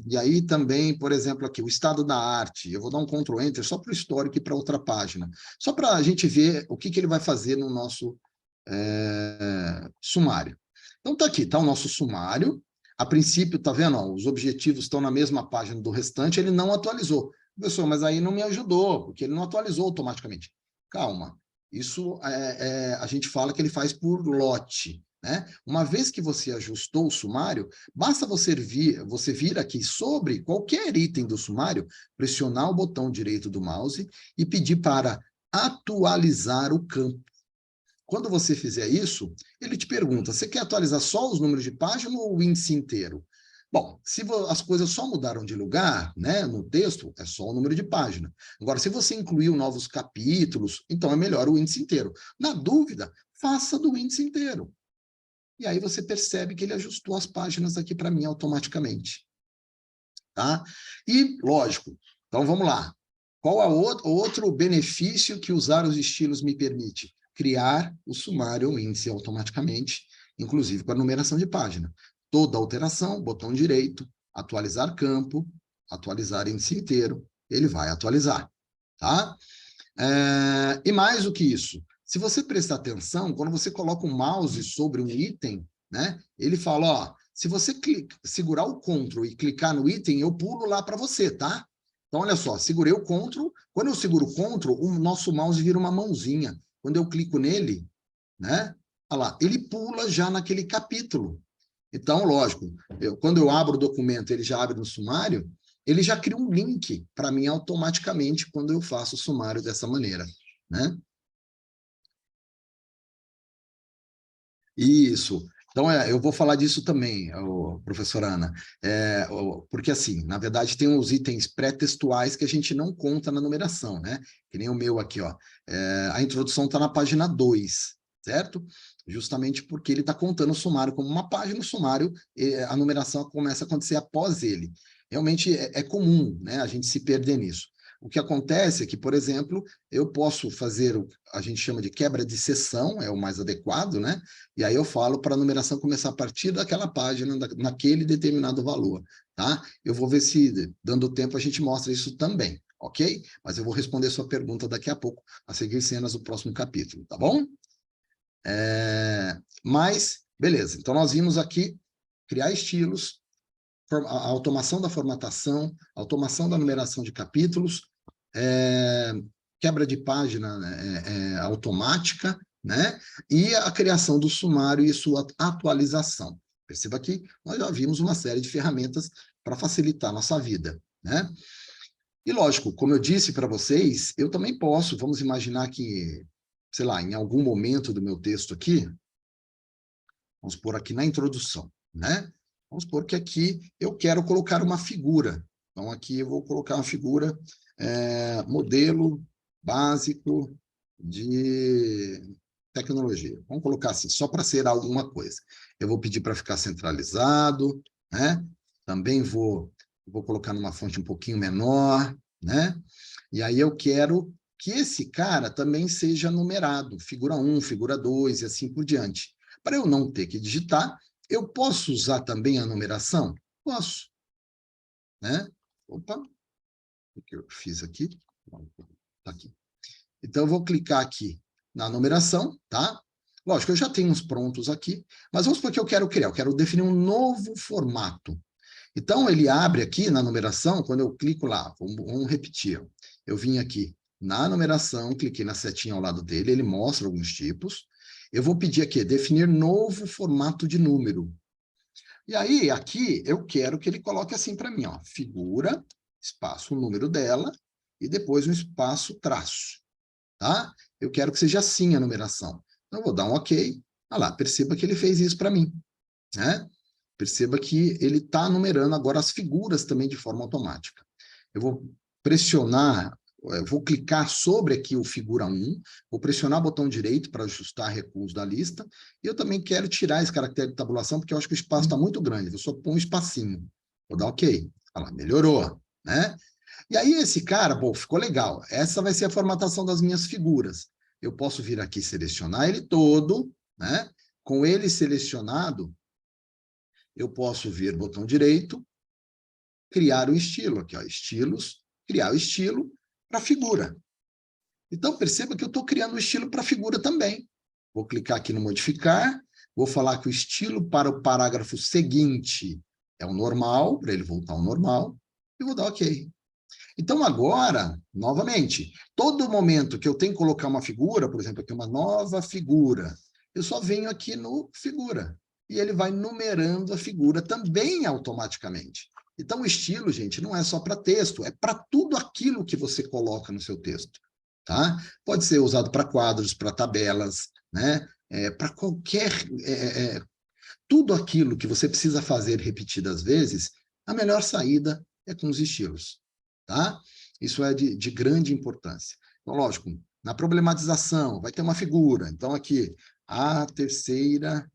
E aí também, por exemplo, aqui, o estado da arte, eu vou dar um Ctrl Enter só para o histórico e para outra página, só para a gente ver o que ele vai fazer no nosso sumário. Então, está aqui, está o nosso sumário. A princípio, está vendo? Ó, os objetivos estão na mesma página do restante, ele não atualizou. Professor, mas aí não me ajudou, porque ele não atualizou automaticamente. Calma, isso a gente fala que ele faz por lote, né? Uma vez que você ajustou o sumário, basta você vir aqui sobre qualquer item do sumário, pressionar o botão direito do mouse e pedir para atualizar o campo. Quando você fizer isso, ele te pergunta, você quer atualizar só os números de página ou o índice inteiro? Bom, se as coisas só mudaram de lugar, né, no texto, é só o número de página. Agora, se você incluiu novos capítulos, então é melhor o índice inteiro. Na dúvida, faça do índice inteiro. e aí você percebe que ele ajustou as páginas aqui para mim automaticamente. Tá? E, lógico, então vamos lá. Qual é o outro benefício que usar os estilos me permite? Criar o sumário ou índice automaticamente, inclusive com a numeração de página. Toda alteração, botão direito, atualizar campo, atualizar índice inteiro, ele vai atualizar. Tá? E mais do que isso, se você prestar atenção, quando você coloca o mouse sobre um item, né, ele fala, ó, se você segurar o Ctrl e clicar no item, eu pulo lá para você, tá? Então, olha só, segurei o Ctrl, quando eu seguro o Ctrl, o nosso mouse vira uma mãozinha. Quando eu clico nele, né, olha lá, ele pula já naquele capítulo. Então, lógico, quando eu abro o documento, ele já abre no sumário, ele já cria um link para mim automaticamente quando eu faço o sumário dessa maneira, né? Isso. Então, eu vou falar disso também, professora Ana, porque, assim, na verdade, tem os itens pré-textuais que a gente não conta na numeração, né? Que nem o meu aqui, ó. A introdução está na página 2, certo? Justamente porque ele está contando o sumário como uma página, o sumário, a numeração começa a acontecer após ele. Realmente é comum, né, a gente se perder nisso. O que acontece é que, por exemplo, eu posso fazer, a gente chama de quebra de seção, é o mais adequado, né? E aí eu falo para a numeração começar a partir daquela página, naquele determinado valor, tá? Eu vou ver se, dando tempo, a gente mostra isso também, ok? Mas eu vou responder sua pergunta daqui a pouco, a seguir cenas do próximo capítulo, tá bom? Mas, beleza. Então, nós vimos aqui criar estilos, a automação da formatação, automação da numeração de capítulos, quebra de página automática, né? E a criação do sumário e sua atualização. Perceba que nós já vimos uma série de ferramentas para facilitar a nossa vida, né? E lógico, como eu disse para vocês, eu também posso, vamos imaginar que, sei lá, em algum momento do meu texto aqui, vamos pôr aqui na introdução, né? Vamos supor que aqui eu quero colocar uma figura. Então, aqui eu vou colocar uma figura, modelo básico de tecnologia. Vamos colocar assim, só para ser alguma coisa. Eu vou pedir para ficar centralizado, né? Também vou colocar numa fonte um pouquinho menor, né? E aí eu quero que esse cara também seja numerado, figura 1, figura 2 e assim por diante. Para eu não ter que digitar, eu posso usar também a numeração? Posso, né? Opa, o que eu fiz aqui? Tá aqui. Então, eu vou clicar aqui na numeração, tá? Lógico, eu já tenho uns prontos aqui, mas vamos supor que eu quero criar, eu quero definir um novo formato. Então, ele abre aqui na numeração, quando eu clico lá, vamos repetir. Eu vim aqui na numeração, cliquei na setinha ao lado dele, ele mostra alguns tipos. Eu vou pedir aqui, definir novo formato de número. E aí, aqui, eu quero que ele coloque assim para mim, ó, figura, espaço, o número dela, e depois um espaço, traço, tá? Eu quero que seja assim a numeração. Então, eu vou dar um OK. Olha lá, perceba que ele fez isso para mim, né? Perceba que ele está numerando agora as figuras também de forma automática. Eu vou pressionar, eu vou clicar sobre aqui o figura 1, vou pressionar o botão direito para ajustar recuos da lista, e eu também quero tirar esse caractere de tabulação, porque eu acho que o espaço está muito grande, eu só pôr um espacinho. Vou dar OK. Olha lá, melhorou, né? E aí esse cara, pô, ficou legal. Essa vai ser a formatação das minhas figuras. Eu posso vir aqui e selecionar ele todo, né? Com ele selecionado, eu posso vir botão direito, criar o estilo, aqui, ó, estilos, criar o estilo para figura. Então, perceba que eu estou criando o estilo para figura também. Vou clicar aqui no modificar, vou falar que o estilo para o parágrafo seguinte é o normal, para ele voltar ao normal, e vou dar OK. Então, agora, novamente, todo momento que eu tenho que colocar uma figura, por exemplo, aqui uma nova figura, eu só venho aqui no figura, e ele vai numerando a figura também automaticamente. Então, o estilo, gente, não é só para texto, é para tudo aquilo que você coloca no seu texto, tá? Pode ser usado para quadros, para tabelas, né? Para qualquer... tudo aquilo que você precisa fazer repetidas vezes, a melhor saída é com os estilos, tá? Isso é de grande importância. Então, lógico, na problematização vai ter uma figura. Então, aqui, a terceira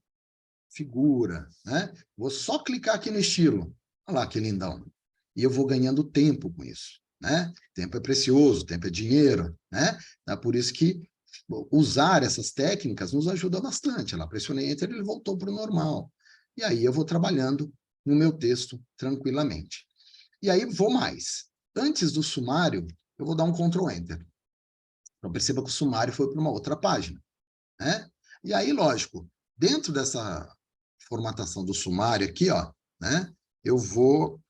figura, né? Vou só clicar aqui no estilo. Olha lá que lindão. E eu vou ganhando tempo com isso, né? Tempo é precioso, tempo é dinheiro, né? É por isso que usar essas técnicas nos ajuda bastante. Ela pressionei Enter, ele voltou para o normal. E aí eu vou trabalhando no meu texto tranquilamente. E aí vou mais. Antes do sumário, eu vou dar um Ctrl Enter. Então perceba que o sumário foi para uma outra página, né? E aí, lógico, dentro dessa formatação do sumário aqui, ó, né? Eu vou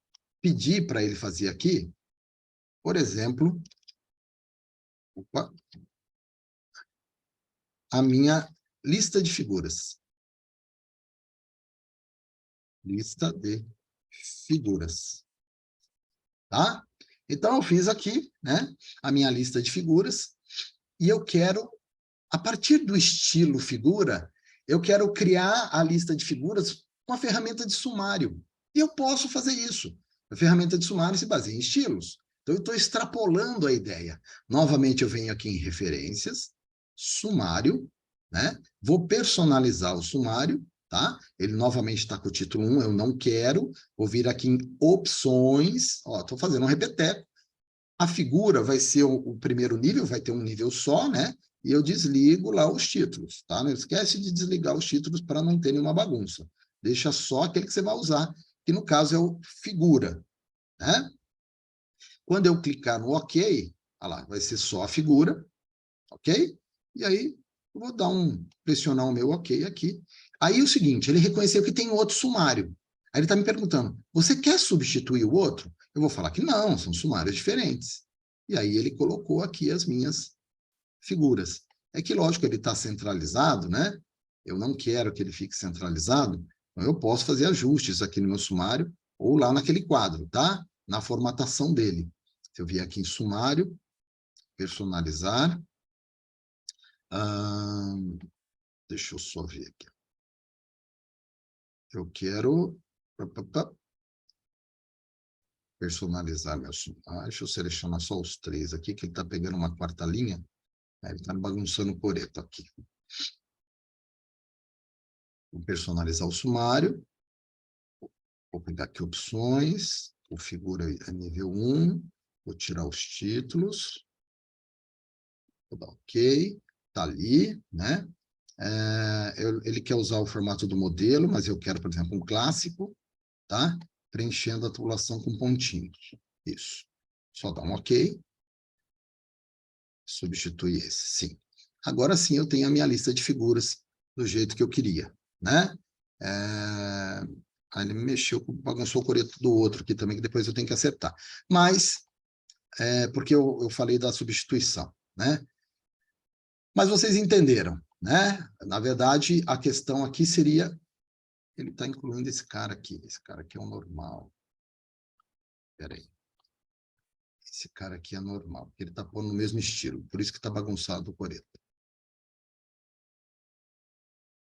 pedir para ele fazer aqui, por exemplo, opa, a minha lista de figuras. Lista de figuras. Tá? Então, eu fiz aqui, né, a minha lista de figuras e eu quero, a partir do estilo figura, eu quero criar a lista de figuras com a ferramenta de sumário. E eu posso fazer isso. A ferramenta de sumário se baseia em estilos. Então, eu estou extrapolando a ideia. Novamente, eu venho aqui em referências, sumário, né? Vou personalizar o sumário, tá? Ele novamente está com o título 1, eu não quero. Vou vir aqui em opções, ó, estou fazendo um repeteco. A figura vai ser o primeiro nível, vai ter um nível só, né? E eu desligo lá os títulos, tá? Não esquece de desligar os títulos para não ter nenhuma bagunça. Deixa só aquele que você vai usar, que no caso é o figura, né? Quando eu clicar no OK, olha lá, vai ser só a figura, ok? E aí, eu vou pressionar o meu OK aqui. Aí, o seguinte, ele reconheceu que tem outro sumário. Aí ele está me perguntando, você quer substituir o outro? Eu vou falar que não, são sumários diferentes. E aí ele colocou aqui as minhas figuras. É que, lógico, ele está centralizado, né? Eu não quero que ele fique centralizado, então eu posso fazer ajustes aqui no meu sumário ou lá naquele quadro, tá? Na formatação dele. Se eu vier aqui em sumário, personalizar, deixa eu só ver aqui. Eu quero personalizar meu sumário. Deixa eu selecionar só os 3 aqui, que ele está pegando uma quarta linha. Ele está bagunçando o coreto aqui. Vou personalizar o sumário. Vou pegar aqui opções. Configura a nível 1. Vou tirar os títulos. Vou dar OK. Está ali, né? Ele quer usar o formato do modelo, mas eu quero, por exemplo, um clássico, tá? Preenchendo a tabulação com pontinhos. Isso. Só dá um OK. Substitui esse, sim. Agora sim eu tenho a minha lista de figuras do jeito que eu queria, né? Aí ele mexeu, bagunçou o coreto do outro aqui também, que depois eu tenho que acertar. Mas, porque eu falei da substituição, né? Mas vocês entenderam, né? Na verdade, a questão aqui seria, ele está incluindo esse cara aqui é um normal. Espera aí. Esse cara aqui é normal, ele está pondo no mesmo estilo, por isso que está bagunçado o coreto.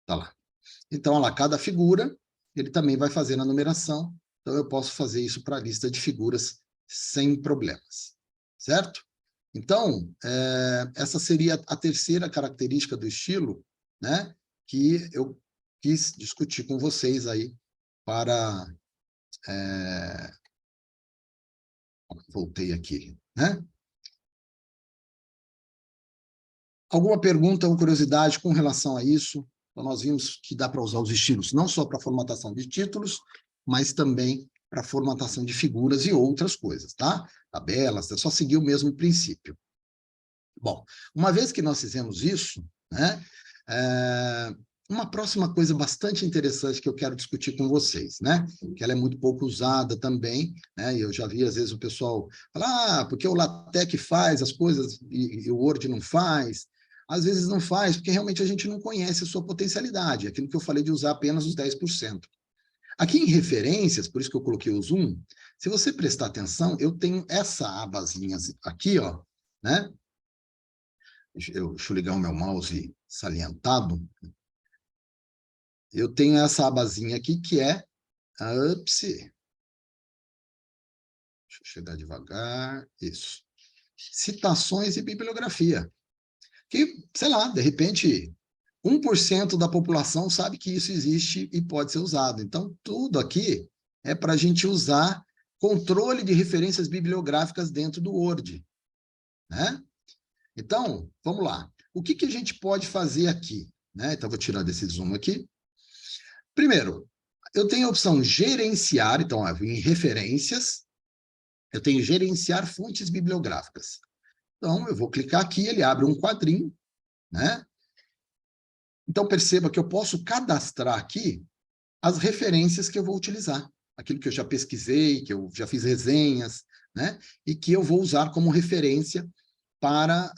Tá lá. Então, olha lá, cada figura, ele também vai fazer a numeração, então eu posso fazer isso para a lista de figuras sem problemas, certo? Então, essa seria a terceira característica do estilo, né, que eu quis discutir com vocês aí para... voltei aqui, né? Alguma pergunta ou curiosidade com relação a isso? Então, nós vimos que dá para usar os estilos não só para formatação de títulos, mas também para formatação de figuras e outras coisas, tá? Tabelas, é só seguir o mesmo princípio. Bom, uma vez que nós fizemos isso, né, uma próxima coisa bastante interessante que eu quero discutir com vocês, né, que ela é muito pouco usada também, né, e eu já vi às vezes o pessoal falar, porque o LaTeX faz as coisas e o Word não faz. Às vezes não faz, porque realmente a gente não conhece a sua potencialidade, aquilo que eu falei de usar apenas os 10%. Aqui em referências, por isso que eu coloquei o zoom, se você prestar atenção, eu tenho essa abazinha aqui, ó, né? Deixa eu ligar o meu mouse salientado. Eu tenho essa abazinha aqui, que é a Deixa eu chegar devagar. Isso. Citações e bibliografia. Que, sei lá, de repente, 1% da população sabe que isso existe e pode ser usado. Então, tudo aqui é para a gente usar controle de referências bibliográficas dentro do Word, né? Então, vamos lá. O que, que a gente pode fazer aqui? Né? Então, vou tirar desse zoom aqui. Primeiro, eu tenho a opção gerenciar, então, ó, em referências, eu tenho gerenciar fontes bibliográficas. Então, eu vou clicar aqui, ele abre um quadrinho, né? Então, perceba que eu posso cadastrar aqui as referências que eu vou utilizar, aquilo que eu já pesquisei, que eu já fiz resenhas, né? E que eu vou usar como referência para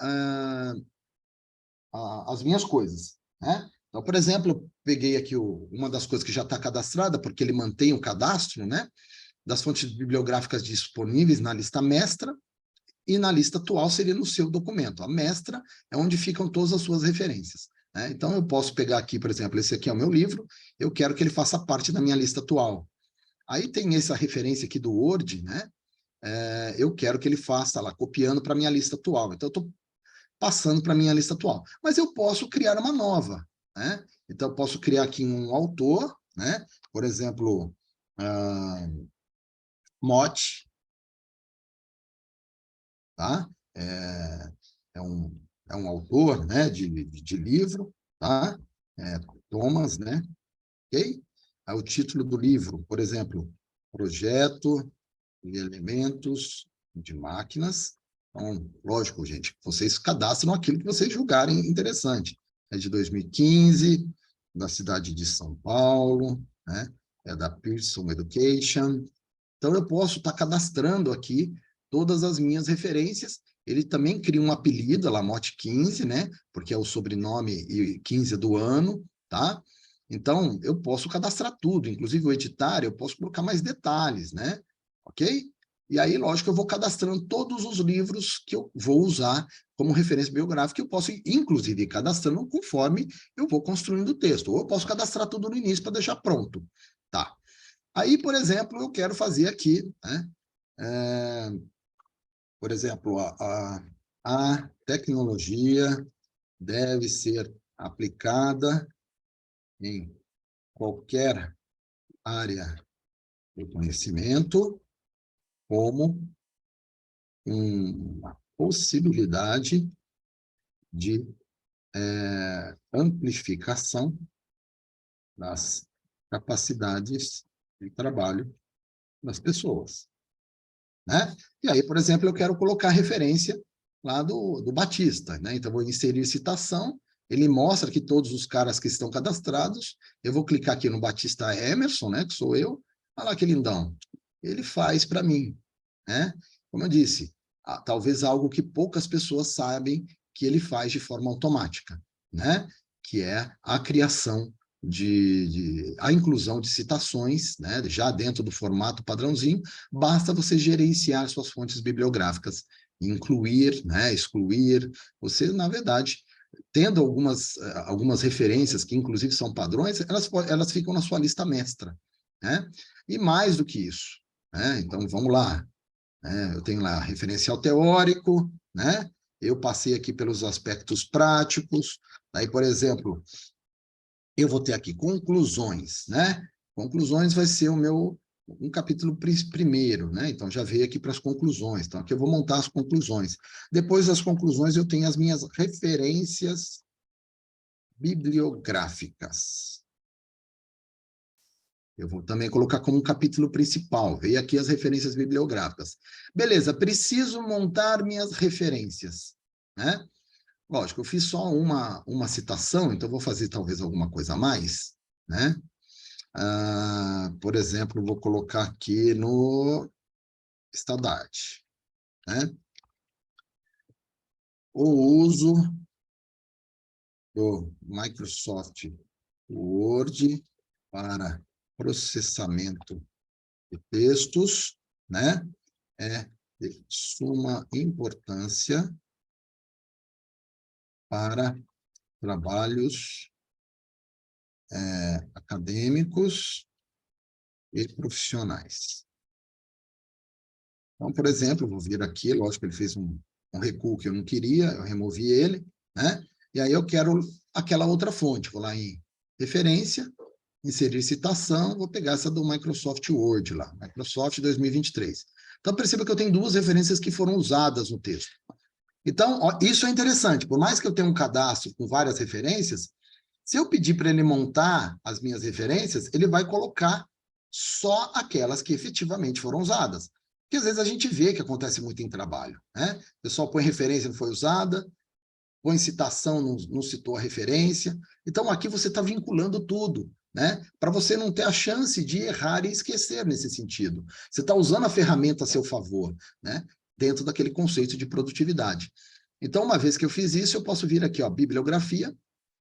as minhas coisas, né? Então, por exemplo, eu peguei aqui uma das coisas que já está cadastrada, porque ele mantém o cadastro, né? Das fontes bibliográficas disponíveis na lista mestra, e na lista atual seria no seu documento. A mestra é onde ficam todas as suas referências, né? Então, eu posso pegar aqui, por exemplo, esse aqui é o meu livro, eu quero que ele faça parte da minha lista atual. Aí tem essa referência aqui do Word, né? Eu quero que ele faça lá, copiando para a minha lista atual. Então, eu estou passando para a minha lista atual. Mas eu posso criar uma nova, né? Então, eu posso criar aqui um autor, né? Por exemplo, Mote, tá? É um autor, né, de livro, tá? Thomas, né? Ok? Aí o título do livro, por exemplo, Projeto de Elementos de Máquinas. Então, lógico, gente, vocês cadastram aquilo que vocês julgarem interessante. É de 2015, da cidade de São Paulo, né? É da Pearson Education. Então, eu posso estar cadastrando aqui todas as minhas referências. Ele também cria um apelido, Lamotte 15, né? Porque é o sobrenome e 15 do ano, tá? Então, eu posso cadastrar tudo, inclusive o editar, eu posso colocar mais detalhes, né? Ok? E aí, lógico, eu vou cadastrando todos os livros que eu vou usar como referência biográfica, eu posso, inclusive, ir cadastrando conforme eu vou construindo o texto. Ou eu posso cadastrar tudo no início para deixar pronto, tá? Aí, por exemplo, eu quero fazer aqui, né? Por exemplo, a tecnologia deve ser aplicada em qualquer área do conhecimento como uma possibilidade de amplificação das capacidades de trabalho das pessoas, né? E aí, por exemplo, eu quero colocar referência lá do Batista, né? Então, vou inserir citação, ele mostra que todos os caras que estão cadastrados, eu vou clicar aqui no Batista Emerson, né? Que sou eu, olha lá que lindão. Ele faz para mim, né? Como eu disse, talvez algo que poucas pessoas sabem que ele faz de forma automática, né? Que é a criação a inclusão de citações, né? Já dentro do formato padrãozinho, basta você gerenciar suas fontes bibliográficas, incluir, né? Excluir. Você, na verdade, tendo algumas referências que, inclusive, são padrões, elas ficam na sua lista mestra, né? E mais do que isso, né? Então, vamos lá. Eu tenho lá referencial teórico, né? Eu passei aqui pelos aspectos práticos. Aí, por exemplo, eu vou ter aqui conclusões, né? Conclusões vai ser um capítulo primeiro, né? Então, já veio aqui para as conclusões. Então, aqui eu vou montar as conclusões. Depois das conclusões, eu tenho as minhas referências bibliográficas. Eu vou também colocar como um capítulo principal. Veio aqui as referências bibliográficas. Beleza, preciso montar minhas referências, né? Lógico, eu fiz só uma citação, então vou fazer talvez alguma coisa a mais, né? Por exemplo, vou colocar aqui no Stardate, né? O uso do Microsoft Word para processamento de textos, né? É de suma importância para trabalhos acadêmicos e profissionais. Então, por exemplo, eu vou vir aqui, lógico que ele fez um recuo que eu não queria, eu removi ele, né? E aí eu quero aquela outra fonte. Vou lá em referência, inserir citação, vou pegar essa do Microsoft Word lá, Microsoft 2023. Então, perceba que eu tenho duas referências que foram usadas no texto. Então, ó, isso é interessante. Por mais que eu tenha um cadastro com várias referências, se eu pedir para ele montar as minhas referências, ele vai colocar só aquelas que efetivamente foram usadas. Porque às vezes a gente vê que acontece muito em trabalho, né? O pessoal põe referência, não foi usada, põe citação, não citou a referência. Então, aqui você está vinculando tudo, né? Para você não ter a chance de errar e esquecer nesse sentido. Você está usando a ferramenta a seu favor, né? Dentro daquele conceito de produtividade. Então, uma vez que eu fiz isso, eu posso vir aqui, ó, bibliografia,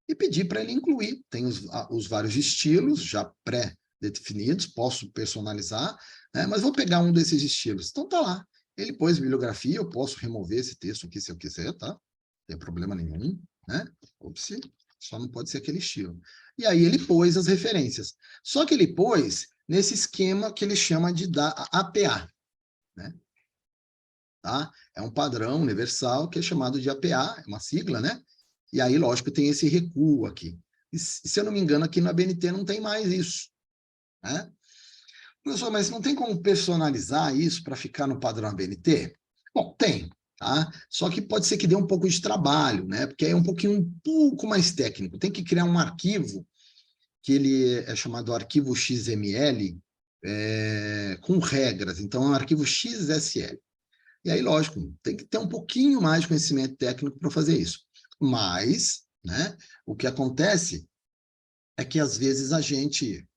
e pedir para ele incluir. Tem os vários estilos já pré-definidos, posso personalizar, né? Mas vou pegar um desses estilos. Então, tá lá. Ele pôs bibliografia, eu posso remover esse texto aqui se eu quiser, tá? Não tem problema nenhum, né? Ops, só não pode ser aquele estilo. E aí ele pôs as referências. Só que ele pôs nesse esquema que ele chama de APA, né? Tá? É um padrão universal que é chamado de APA, é uma sigla, né? E aí, lógico, tem esse recuo aqui. E, se eu não me engano, aqui na BNT não tem mais isso, né? Professor, mas não tem como personalizar isso para ficar no padrão ABNT? Bom, tem, tá? Só que pode ser que dê um pouco de trabalho, né? Porque é um pouco mais técnico. Tem que criar um arquivo que ele é chamado arquivo XML com regras. Então, é um arquivo XSL. E aí, lógico, tem que ter um pouquinho mais de conhecimento técnico para fazer isso. Mas, né, o que acontece é que, às vezes, a gente,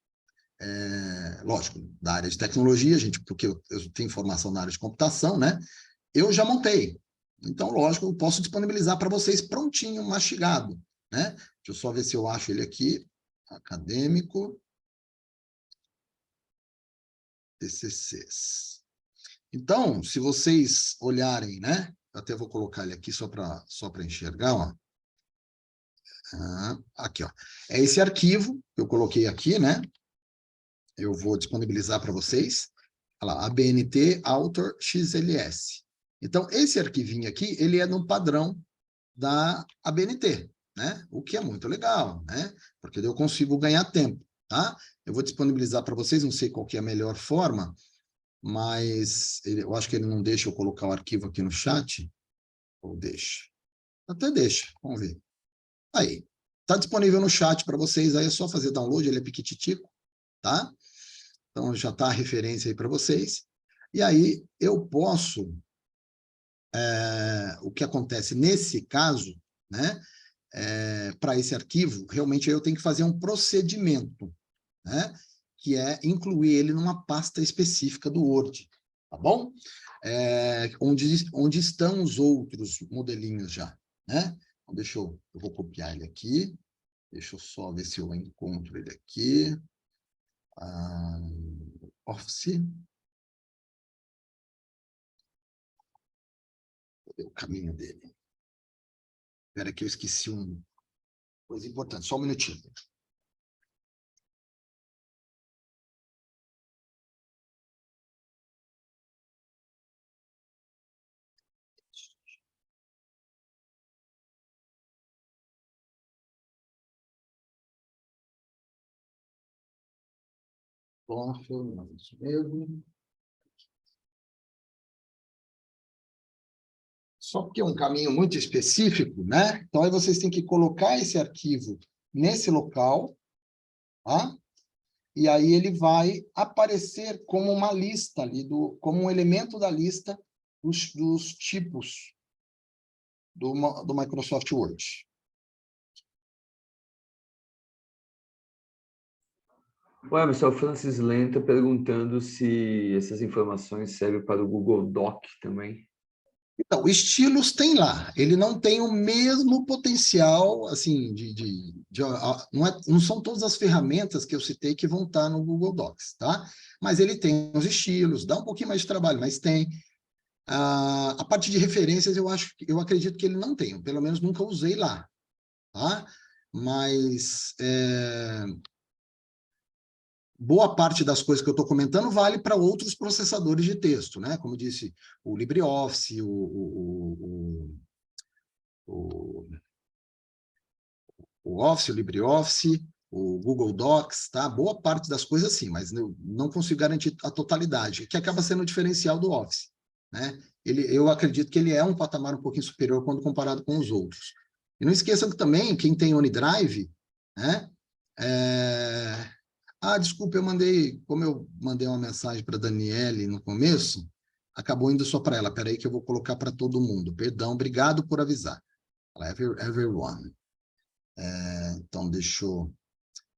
lógico, da área de tecnologia, porque eu tenho formação na área de computação, né, eu já montei. Então, lógico, eu posso disponibilizar para vocês prontinho, mastigado, né? Deixa eu só ver se eu acho ele aqui, acadêmico, TCCs. Então, se vocês olharem, né? Até vou colocar ele aqui só para enxergar, ó. Aqui, ó. É esse arquivo que eu coloquei aqui, né? Eu vou disponibilizar para vocês. Olha lá, ABNT Author XLS. Então, esse arquivinho aqui, ele é no padrão da ABNT, né? O que é muito legal, né? Porque eu consigo ganhar tempo, tá? Eu vou disponibilizar para vocês, não sei qual que é a melhor forma, mas eu acho que ele não deixa eu colocar o arquivo aqui no chat. Ou deixa? Até deixa, vamos ver. Aí, está disponível no chat para vocês, aí é só fazer download, ele é piquititico, tá? Então, já está a referência aí para vocês. E aí, eu posso, o que acontece nesse caso, né? Para esse arquivo, realmente eu tenho que fazer um procedimento, né? Que é incluir ele numa pasta específica do Word, tá bom? Onde estão os outros modelinhos já, né? Então, eu vou copiar ele aqui, deixa eu só ver se eu encontro ele aqui. Office. Vou ver o caminho dele. Espera que eu esqueci uma coisa importante, só um minutinho. Isso mesmo. Só porque é um caminho muito específico, né? Então, aí vocês têm que colocar esse arquivo nesse local, tá? E aí ele vai aparecer como uma lista ali, como um elemento da lista dos tipos do Microsoft Word. O Emerson, o Francis Lenta perguntando se essas informações servem para o Google Doc também. Então, estilos tem lá, ele não tem o mesmo potencial, assim, não são todas as ferramentas que eu citei que vão estar no Google Docs, tá? Mas ele tem os estilos, dá um pouquinho mais de trabalho, mas tem. A parte de referências, eu acredito que ele não tem, pelo menos nunca usei lá, tá? Mas boa parte das coisas que eu estou comentando vale para outros processadores de texto, né? Como eu disse, o LibreOffice, o o Office, o LibreOffice, o Google Docs, tá? Boa parte das coisas sim, mas eu não consigo garantir a totalidade, que acaba sendo o diferencial do Office, né? Eu acredito que ele é um patamar um pouquinho superior quando comparado com os outros. E não esqueçam que também, quem tem OneDrive, né? Desculpa, como eu mandei uma mensagem para a Daniele no começo, acabou indo só para ela. Espera aí que eu vou colocar para todo mundo. Perdão, obrigado por avisar. Everyone. Então, deixa eu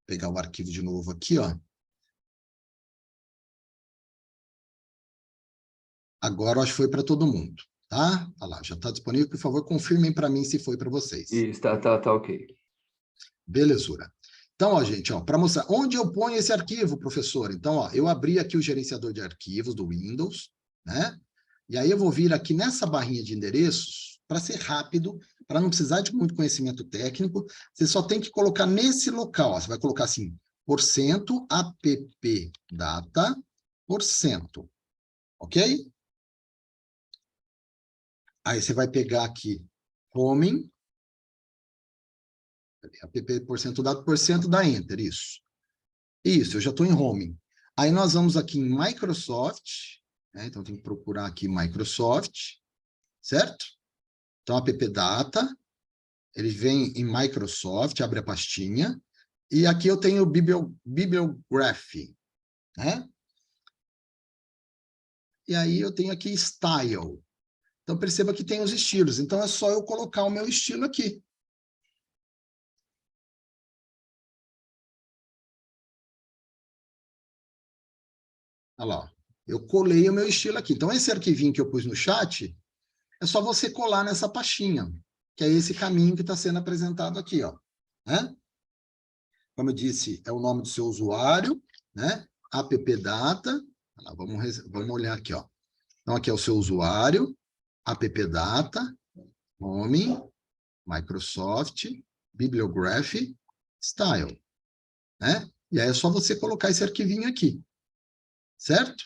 pegar o arquivo de novo aqui, ó. Agora, acho que foi para todo mundo, tá? Olha lá, já está disponível. Por favor, confirmem para mim se foi para vocês. Isso, tá ok. Belezura. Então, ó, gente, ó, para mostrar onde eu ponho esse arquivo, professor. Então, ó, eu abri aqui o gerenciador de arquivos do Windows, né? E aí eu vou vir aqui nessa barrinha de endereços, para ser rápido, para não precisar de muito conhecimento técnico, você só tem que colocar nesse local, ó, você vai colocar assim, %appdata, ok? Aí você vai pegar aqui, home, app%data, dá enter, isso. Isso, eu já estou em home. Aí nós vamos aqui em Microsoft, né? Então tem que procurar aqui Microsoft, certo? Então, appdata, ele vem em Microsoft, abre a pastinha, e aqui eu tenho Bibliography, né? E aí eu tenho aqui Style. Então, perceba que tem os estilos. Então, é só eu colocar o meu estilo aqui. Olha lá, eu colei o meu estilo aqui. Então, esse arquivinho que eu pus no chat, é só você colar nessa pastinha, que é esse caminho que está sendo apresentado aqui, ó, né? Como eu disse, é o nome do seu usuário, né? Appdata, vamos olhar aqui, ó. Então, aqui é o seu usuário, appdata, nome, Microsoft, Bibliography, Style, né? E aí é só você colocar esse arquivinho aqui, certo?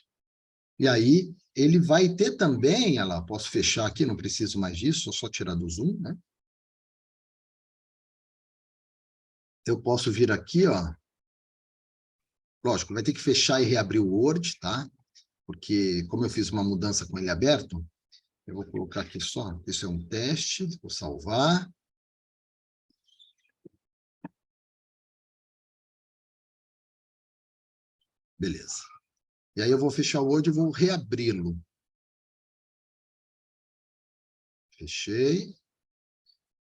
E aí ele vai ter também, olha lá, posso fechar aqui, não preciso mais disso, só tirar do zoom, né? Eu posso vir aqui, ó. Lógico, vai ter que fechar e reabrir o Word, tá? Porque como eu fiz uma mudança com ele aberto, eu vou colocar aqui só, isso é um teste, vou salvar. Beleza. E aí eu vou fechar o Word e vou reabri-lo. Fechei.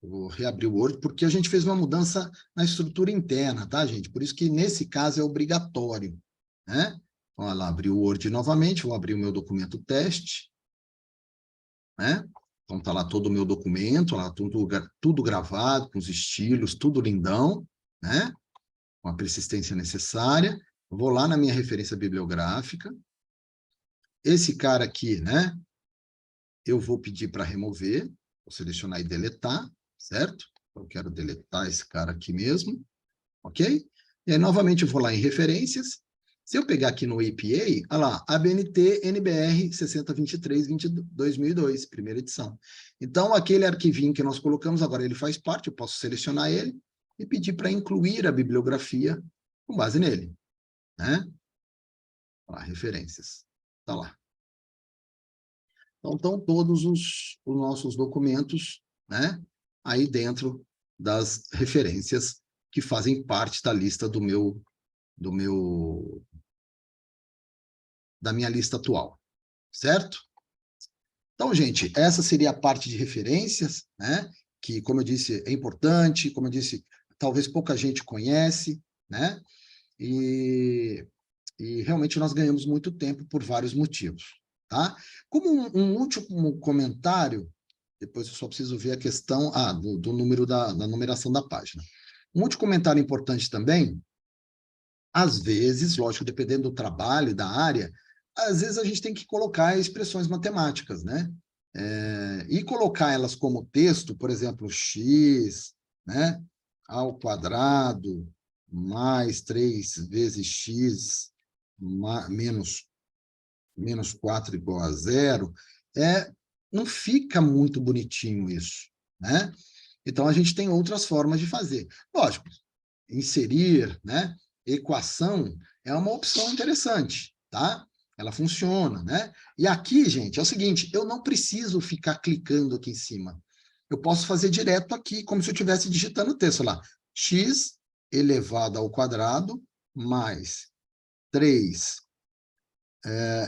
Eu vou reabrir o Word, porque a gente fez uma mudança na estrutura interna, tá, gente? Por isso que, nesse caso, é obrigatório, né? Então, olha lá, abri o Word novamente, vou abrir o meu documento teste, né? Então, tá lá todo o meu documento, lá tudo gravado, com os estilos, tudo lindão, né? Com a persistência necessária. Eu vou lá na minha referência bibliográfica. Esse cara aqui, né? Eu vou pedir para remover, vou selecionar e deletar, certo? Eu quero deletar esse cara aqui mesmo, ok? E aí, novamente, eu vou lá em referências. Se eu pegar aqui no APA, olha lá, ABNT NBR 6023-2002, primeira edição. Então, aquele arquivinho que nós colocamos, agora ele faz parte, eu posso selecionar ele e pedir para incluir a bibliografia com base nele, né? Olha lá, referências. Está lá. Então, estão todos os nossos documentos, né, aí dentro das referências que fazem parte da lista da minha lista atual, certo? Então, gente, essa seria a parte de referências, né, que, como eu disse, é importante, como eu disse, talvez pouca gente conhece, né, e realmente nós ganhamos muito tempo por vários motivos, tá? Como um último comentário, depois eu só preciso ver a questão do número da numeração da página. Um último comentário importante também, às vezes, lógico, dependendo do trabalho e da área, às vezes a gente tem que colocar expressões matemáticas, né? E colocar elas como texto, por exemplo, x, né, ao quadrado mais 3 vezes x menos 4 igual a zero, não fica muito bonitinho isso, né? Então, a gente tem outras formas de fazer. Lógico, inserir, né? Equação é uma opção interessante, tá? Ela funciona, né? E aqui, gente, é o seguinte, eu não preciso ficar clicando aqui em cima. Eu posso fazer direto aqui, como se eu estivesse digitando o texto lá. X elevado ao quadrado mais 3.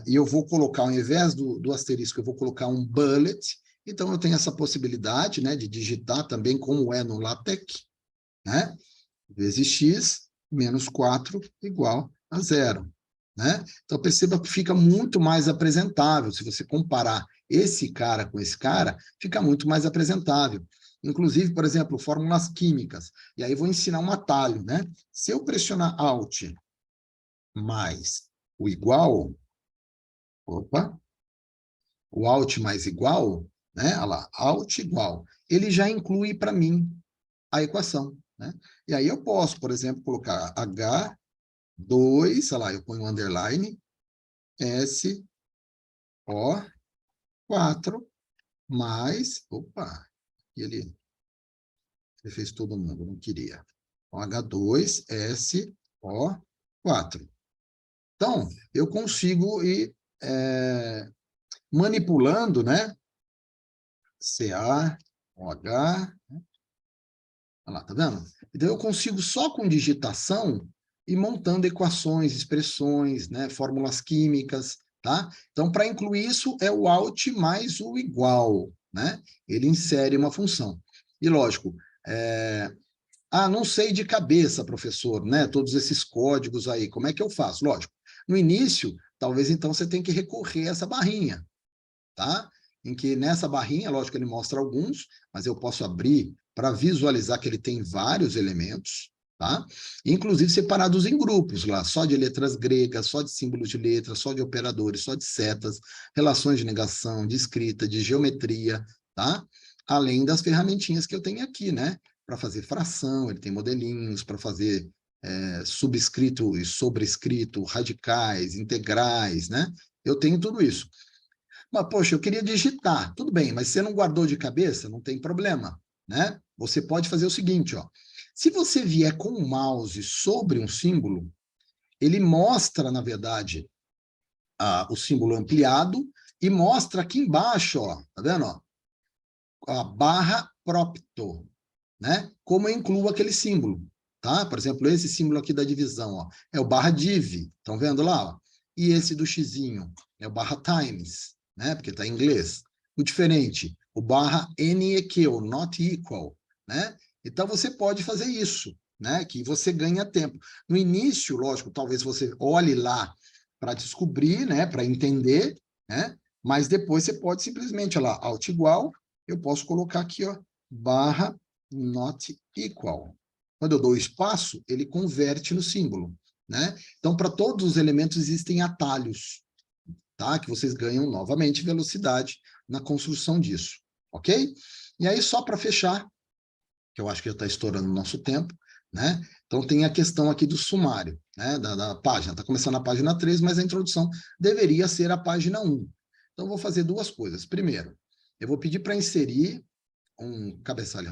E eu vou colocar, ao invés do asterisco, eu vou colocar um bullet. Então, eu tenho essa possibilidade, né, de digitar também, como é no LaTeX, né? Vezes x menos 4 igual a zero. Né? Então, perceba que fica muito mais apresentável. Se você comparar esse cara com esse cara, fica muito mais apresentável. Inclusive, por exemplo, fórmulas químicas. E aí vou ensinar um atalho. Né? Se eu pressionar Alt mais o igual, opa, o Alt mais igual, né? Olha lá, Alt igual, ele já inclui para mim a equação. Né? E aí eu posso, por exemplo, colocar H2, olha lá, eu ponho um underline, SO4 mais, opa, ele fez todo mundo, não queria. Então, H2SO4. Então, eu consigo ir manipulando, né? CaOH, olha lá, tá vendo? Então, eu consigo só com digitação ir montando equações, expressões, né? Fórmulas químicas, tá? Então, para incluir isso, é o Alt mais o igual, né? Ele insere uma função. E, lógico, não sei de cabeça, professor, né? Todos esses códigos aí, como é que eu faço? Lógico, no início, talvez, então, você tenha que recorrer a essa barrinha, tá? Em que nessa barrinha, lógico, ele mostra alguns, mas eu posso abrir para visualizar que ele tem vários elementos, tá? Inclusive separados em grupos lá, só de letras gregas, só de símbolos de letras, só de operadores, só de setas, relações de negação, de escrita, de geometria, tá? Além das ferramentinhas que eu tenho aqui, né? Para fazer fração, ele tem modelinhos, para fazer subscrito e sobrescrito, radicais, integrais, né? Eu tenho tudo isso. Mas, poxa, eu queria digitar. Tudo bem, mas você não guardou de cabeça? Não tem problema, né? Você pode fazer o seguinte, ó. Se você vier com o mouse sobre um símbolo, ele mostra, na verdade, o símbolo ampliado e mostra aqui embaixo, ó, tá vendo? Ó, a barra propto, né? Como eu incluo aquele símbolo, tá? Por exemplo, esse símbolo aqui da divisão, ó, é o barra div, estão vendo lá? Ó? E esse do xizinho é o barra times, né? Porque está em inglês. O diferente, o barra NEQ, o not equal, né? Então, você pode fazer isso, né? Que você ganha tempo. No início, lógico, talvez você olhe lá para descobrir, né? Para entender, né? Mas depois você pode simplesmente, olha lá, alt igual, eu posso colocar aqui, ó, barra not equal. Quando eu dou espaço, ele converte no símbolo, né? Então, para todos os elementos existem atalhos, tá? Que vocês ganham novamente velocidade na construção disso, ok? E aí, só para fechar, que eu acho que já está estourando o nosso tempo, né? Então, tem a questão aqui do sumário, né? Da página. Está começando a página 3, mas a introdução deveria ser a página 1. Então, eu vou fazer duas coisas. Primeiro, eu vou pedir para inserir um cabeçalho e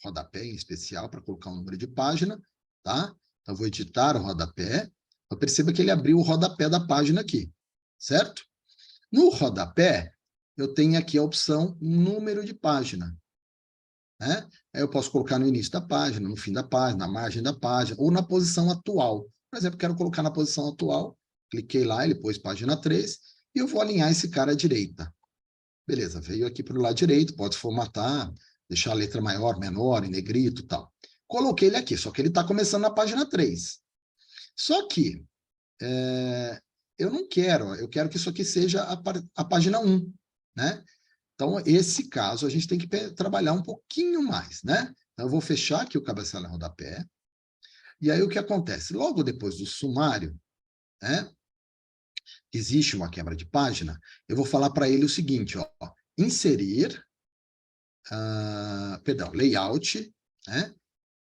rodapé em especial, para colocar um número de página, tá? Então, vou editar o rodapé. Então, perceba que ele abriu o rodapé da página aqui, certo? No rodapé, eu tenho aqui a opção número de página, né? Aí eu posso colocar no início da página, no fim da página, na margem da página, ou na posição atual. Por exemplo, quero colocar na posição atual, cliquei lá, ele pôs página 3, e eu vou alinhar esse cara à direita. Beleza, veio aqui para o lado direito, pode formatar, deixar a letra maior, menor, em negrito e tal. Coloquei ele aqui, só que ele está começando na página 3. Só que eu não quero, eu quero que isso aqui seja a página 1, né? Então, esse caso, a gente tem que trabalhar um pouquinho mais, né? Então, eu vou fechar aqui o cabeçalho e rodapé. E aí, o que acontece? Logo depois do sumário, né? Existe uma quebra de página, eu vou falar para ele o seguinte, ó, inserir, layout, né?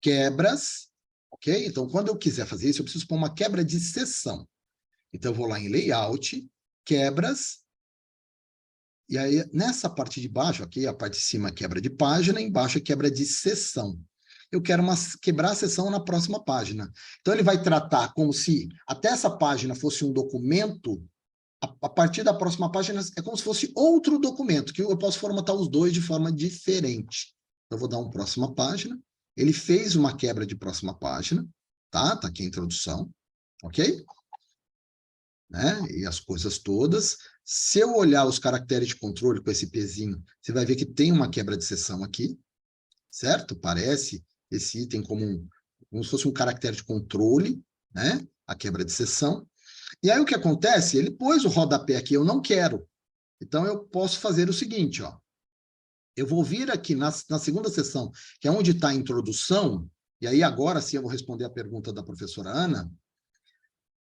Quebras, ok? Então, quando eu quiser fazer isso, eu preciso pôr uma quebra de seção. Então, eu vou lá em layout, quebras, E aí, nessa parte de baixo, aqui, a parte de cima é quebra de página, embaixo é quebra de seção. Eu quero quebrar a seção na próxima página. Então, ele vai tratar como se até essa página fosse um documento, a partir da próxima página é como se fosse outro documento, que eu posso formatar os dois de forma diferente. Eu vou dar uma próxima página. Ele fez uma quebra de próxima página, tá? Tá aqui a introdução, ok? Né? E as coisas todas. Se eu olhar os caracteres de controle com esse pezinho, você vai ver que tem uma quebra de seção aqui, certo? Parece esse item como se fosse um caractere de controle, né? A quebra de seção. E aí o que acontece? Ele pôs o rodapé aqui, eu não quero. Então eu posso fazer o seguinte, ó. Eu vou vir aqui na segunda seção, que é onde está a introdução, e aí agora sim eu vou responder a pergunta da professora Ana.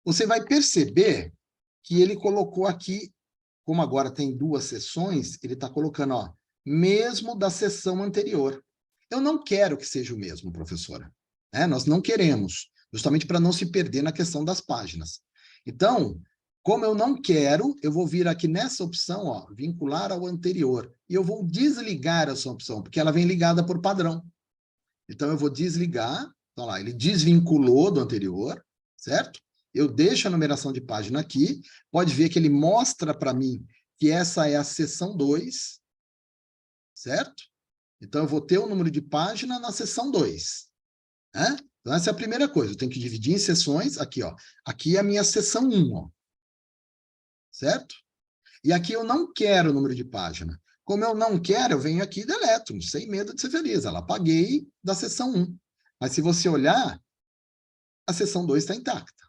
Você vai perceber que ele colocou aqui, como agora tem duas sessões, ele está colocando, ó, mesmo da sessão anterior. Eu não quero que seja o mesmo, professora. Nós não queremos, justamente para não se perder na questão das páginas. Então, como eu não quero, eu vou vir aqui nessa opção, ó, vincular ao anterior, e eu vou desligar essa opção, porque ela vem ligada por padrão. Então, eu vou desligar, então lá, ele desvinculou do anterior, certo? Eu deixo a numeração de página aqui, pode ver que ele mostra para mim que essa é a seção 2, certo? Então, eu vou ter o número de página na seção 2. Né? Então, essa é a primeira coisa, eu tenho que dividir em seções, aqui, ó. Aqui é a minha seção 1, ó. Certo? E aqui eu não quero o número de página. Como eu não quero, eu venho aqui e deleto, sem medo de ser feliz. Ela apaguei da seção 1. Mas se você olhar, a seção 2 está intacta.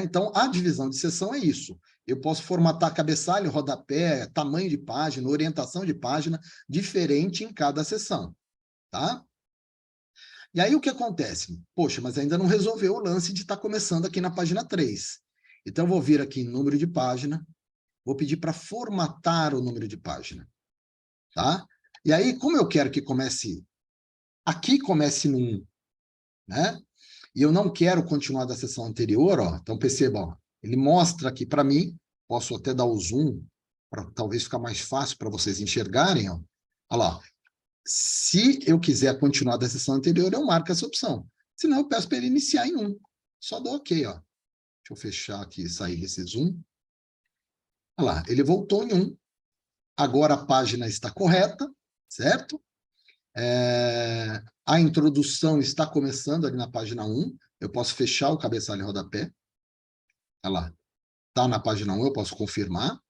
Então, a divisão de seção é isso. Eu posso formatar cabeçalho, rodapé, tamanho de página, orientação de página, diferente em cada seção. Tá? E aí o que acontece? Poxa, mas ainda não resolveu o lance de estar começando aqui na página 3. Então, eu vou vir aqui em número de página, vou pedir para formatar o número de página. Tá? E aí, como eu quero que comece... Aqui comece no 1, né? E eu não quero continuar da seção anterior, ó. Então, perceba, ó, ele mostra aqui para mim, posso até dar o zoom, para talvez ficar mais fácil para vocês enxergarem, ó. Olha lá. Se eu quiser continuar da sessão anterior, eu marco essa opção. Senão, eu peço para ele iniciar em 1. Só dou OK, ó. Deixa eu fechar aqui e sair desse zoom. Olha lá, ele voltou em 1. Agora a página está correta, certo? A introdução está começando ali na página 1. Eu posso fechar o cabeçalho e rodapé. Olha lá. Está na página 1, eu posso confirmar.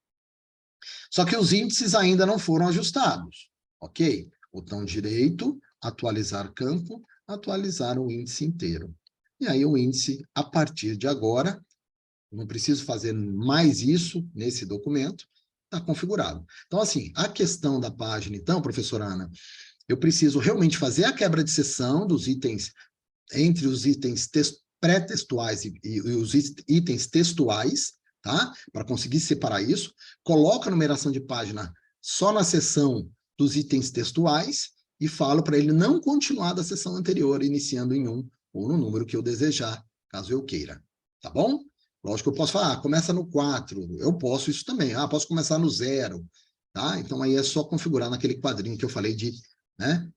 Só que os índices ainda não foram ajustados. Ok? Botão direito, atualizar campo, atualizar o índice inteiro. E aí o índice, a partir de agora, não preciso fazer mais isso nesse documento, está configurado. Então, assim, a questão da página, então, professora Ana, eu preciso realmente fazer a quebra de seção dos itens, entre os itens pré-textuais e os itens textuais, tá? Para conseguir separar isso. Coloco a numeração de página só na seção dos itens textuais e falo para ele não continuar da seção anterior, iniciando em 1 ou no número que eu desejar, caso eu queira. Tá bom? Lógico que eu posso falar, começa no 4, eu posso isso também. Posso começar no 0, tá? Então, aí é só configurar naquele quadrinho que eu falei de, né,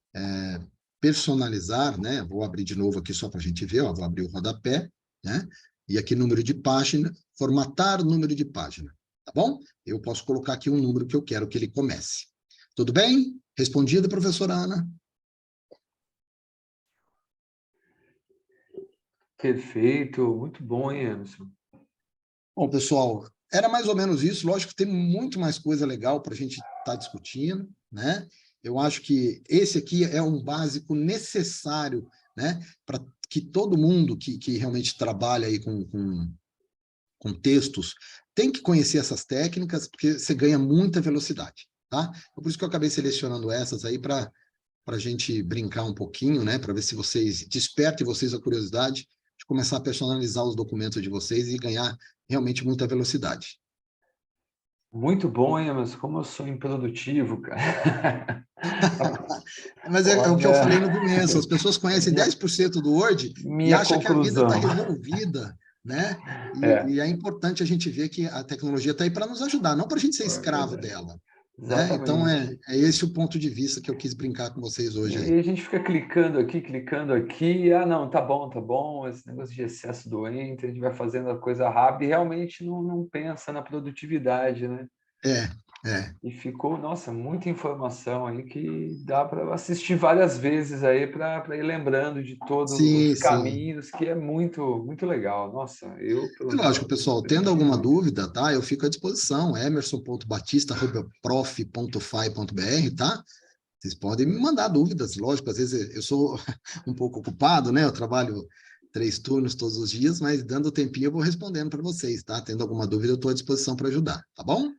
personalizar, né? Vou abrir de novo aqui só para a gente ver, ó, vou abrir o rodapé, né? E aqui número de página, formatar o número de página, tá bom? Eu posso colocar aqui um número que eu quero que ele comece. Tudo bem? Respondido, professora Ana? Perfeito, muito bom, hein, Emerson? Bom, pessoal, era mais ou menos isso. Lógico que tem muito mais coisa legal para a gente estar discutindo, né? Eu acho que esse aqui é um básico necessário, né? Para que todo mundo que realmente trabalha aí com textos tem que conhecer essas técnicas, porque você ganha muita velocidade, tá? Por isso que eu acabei selecionando essas aí para a gente brincar um pouquinho, né? Para ver se vocês despertem vocês a curiosidade de começar a personalizar os documentos de vocês e ganhar realmente muita velocidade. Muito bom, hein, Emerson? Como eu sou improdutivo, cara. Mas é o que eu falei Olha, no começo, as pessoas conhecem 10% do Word e minha acham que a vida está conclusão. resolvida, né? É, E é importante a gente ver que a tecnologia está aí para nos ajudar, não para a gente ser é escravo verdade. dela, né? Então, Exatamente. é esse o ponto de vista que eu quis brincar com vocês E hoje aí. aí a gente fica clicando aqui, ah, não, tá bom, esse negócio de excesso do enter, a gente vai fazendo a coisa rápida e realmente não pensa na produtividade, né? É, é. E ficou, nossa, muita informação aí que dá para assistir várias vezes aí para ir lembrando de todos os Sim, sim. caminhos, que é muito legal. Nossa, eu, pelo E menos, lógico, pessoal, tendo aprendi alguma muito. dúvida, tá? Eu fico à disposição, emerson.batista@prof.fi.br, tá? Vocês podem me mandar dúvidas, lógico, às vezes eu sou um pouco ocupado, né? Eu trabalho 3 turnos todos os dias, mas dando tempinho eu vou respondendo para vocês, tá? Tendo alguma dúvida, eu estou à disposição para ajudar, tá bom?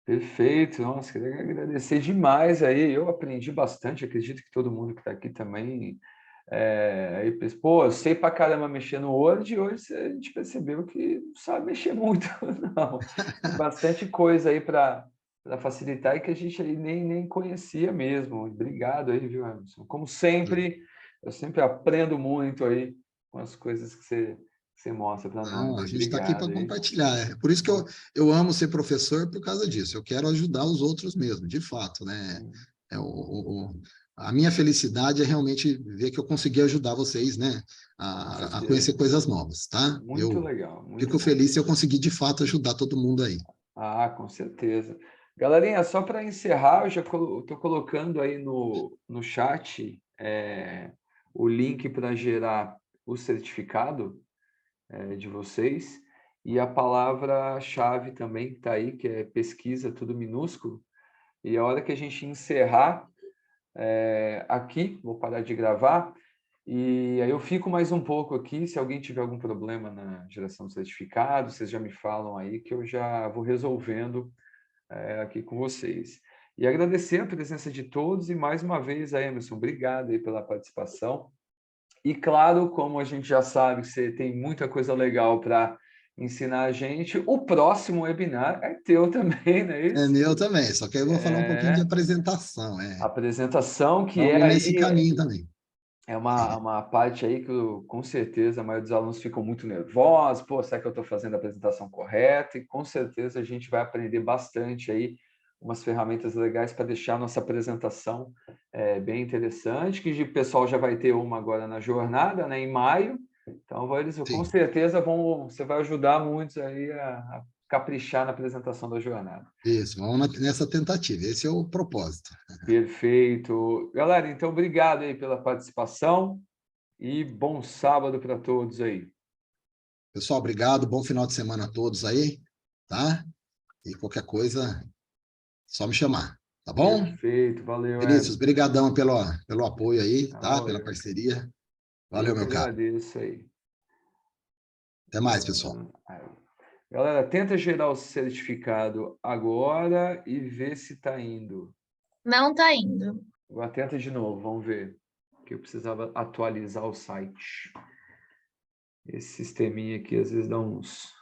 Perfeito, nossa, queria agradecer demais aí. Eu aprendi bastante, acredito que todo mundo que está aqui também. Aí pensa, pô, eu sei pra caramba mexer no Word, e hoje a gente percebeu que não sabe mexer muito, não. Tem bastante coisa aí para facilitar e que a gente aí nem conhecia mesmo. Obrigado aí, viu, Emerson? Como sempre, eu sempre aprendo muito aí com as coisas que você mostra para Não, nós. a Aí. gente está aqui Obrigado para aí. compartilhar. É por isso que eu amo ser professor por causa disso. Eu quero ajudar os outros mesmo, de fato, né? É a minha felicidade é realmente ver que eu consegui ajudar vocês, né? Com A certeza. conhecer coisas novas, tá? Muito Eu legal, muito fico bom. feliz se eu conseguir de fato ajudar todo mundo aí. Ah, com certeza. Galerinha, só para encerrar, eu já estou colocando aí no chat o link para gerar o certificado de vocês e a palavra-chave também que está aí, que é pesquisa, tudo minúsculo. E a hora que a gente encerrar aqui, vou parar de gravar, e aí eu fico mais um pouco aqui. Se alguém tiver algum problema na geração do certificado, vocês já me falam aí que eu já vou resolvendo aqui com vocês. E agradecer a presença de todos e mais uma vez, aí, Emerson, obrigado aí pela participação. E claro, como a gente já sabe que você tem muita coisa legal para ensinar a gente, o próximo webinar é teu também, não é É isso? meu também, só que aí eu vou falar um pouquinho de É, apresentação. apresentação que é Vamos nesse aí caminho também. uma parte aí que com certeza a maioria dos alunos ficam muito nervosos, pô, será que eu estou fazendo a apresentação correta? E com certeza a gente vai aprender bastante aí, umas ferramentas legais para deixar a nossa apresentação bem interessante, que o pessoal já vai ter uma agora na jornada, né, em maio, então eles com Sim, certeza você vai ajudar muitos aí a caprichar na apresentação da jornada. isso, vamos nessa tentativa. Esse é o propósito. Perfeito. Galera, então obrigado aí pela participação. E bom sábado para todos aí. Pessoal, obrigado. Bom final de semana a todos aí, tá? E qualquer coisa, só me chamar, tá bom? Perfeito, valeu, Vinícius, Emerson. brigadão pelo apoio aí, tá? Não, Pela parceria. Valeu, eu que meu caro. agradeço aí. Até mais, pessoal. Aí. Galera, tenta gerar o certificado agora e vê se está indo. Não tá indo. Agora tenta de novo, vamos ver. Que eu precisava atualizar o site. Esse sisteminha aqui às vezes dá uns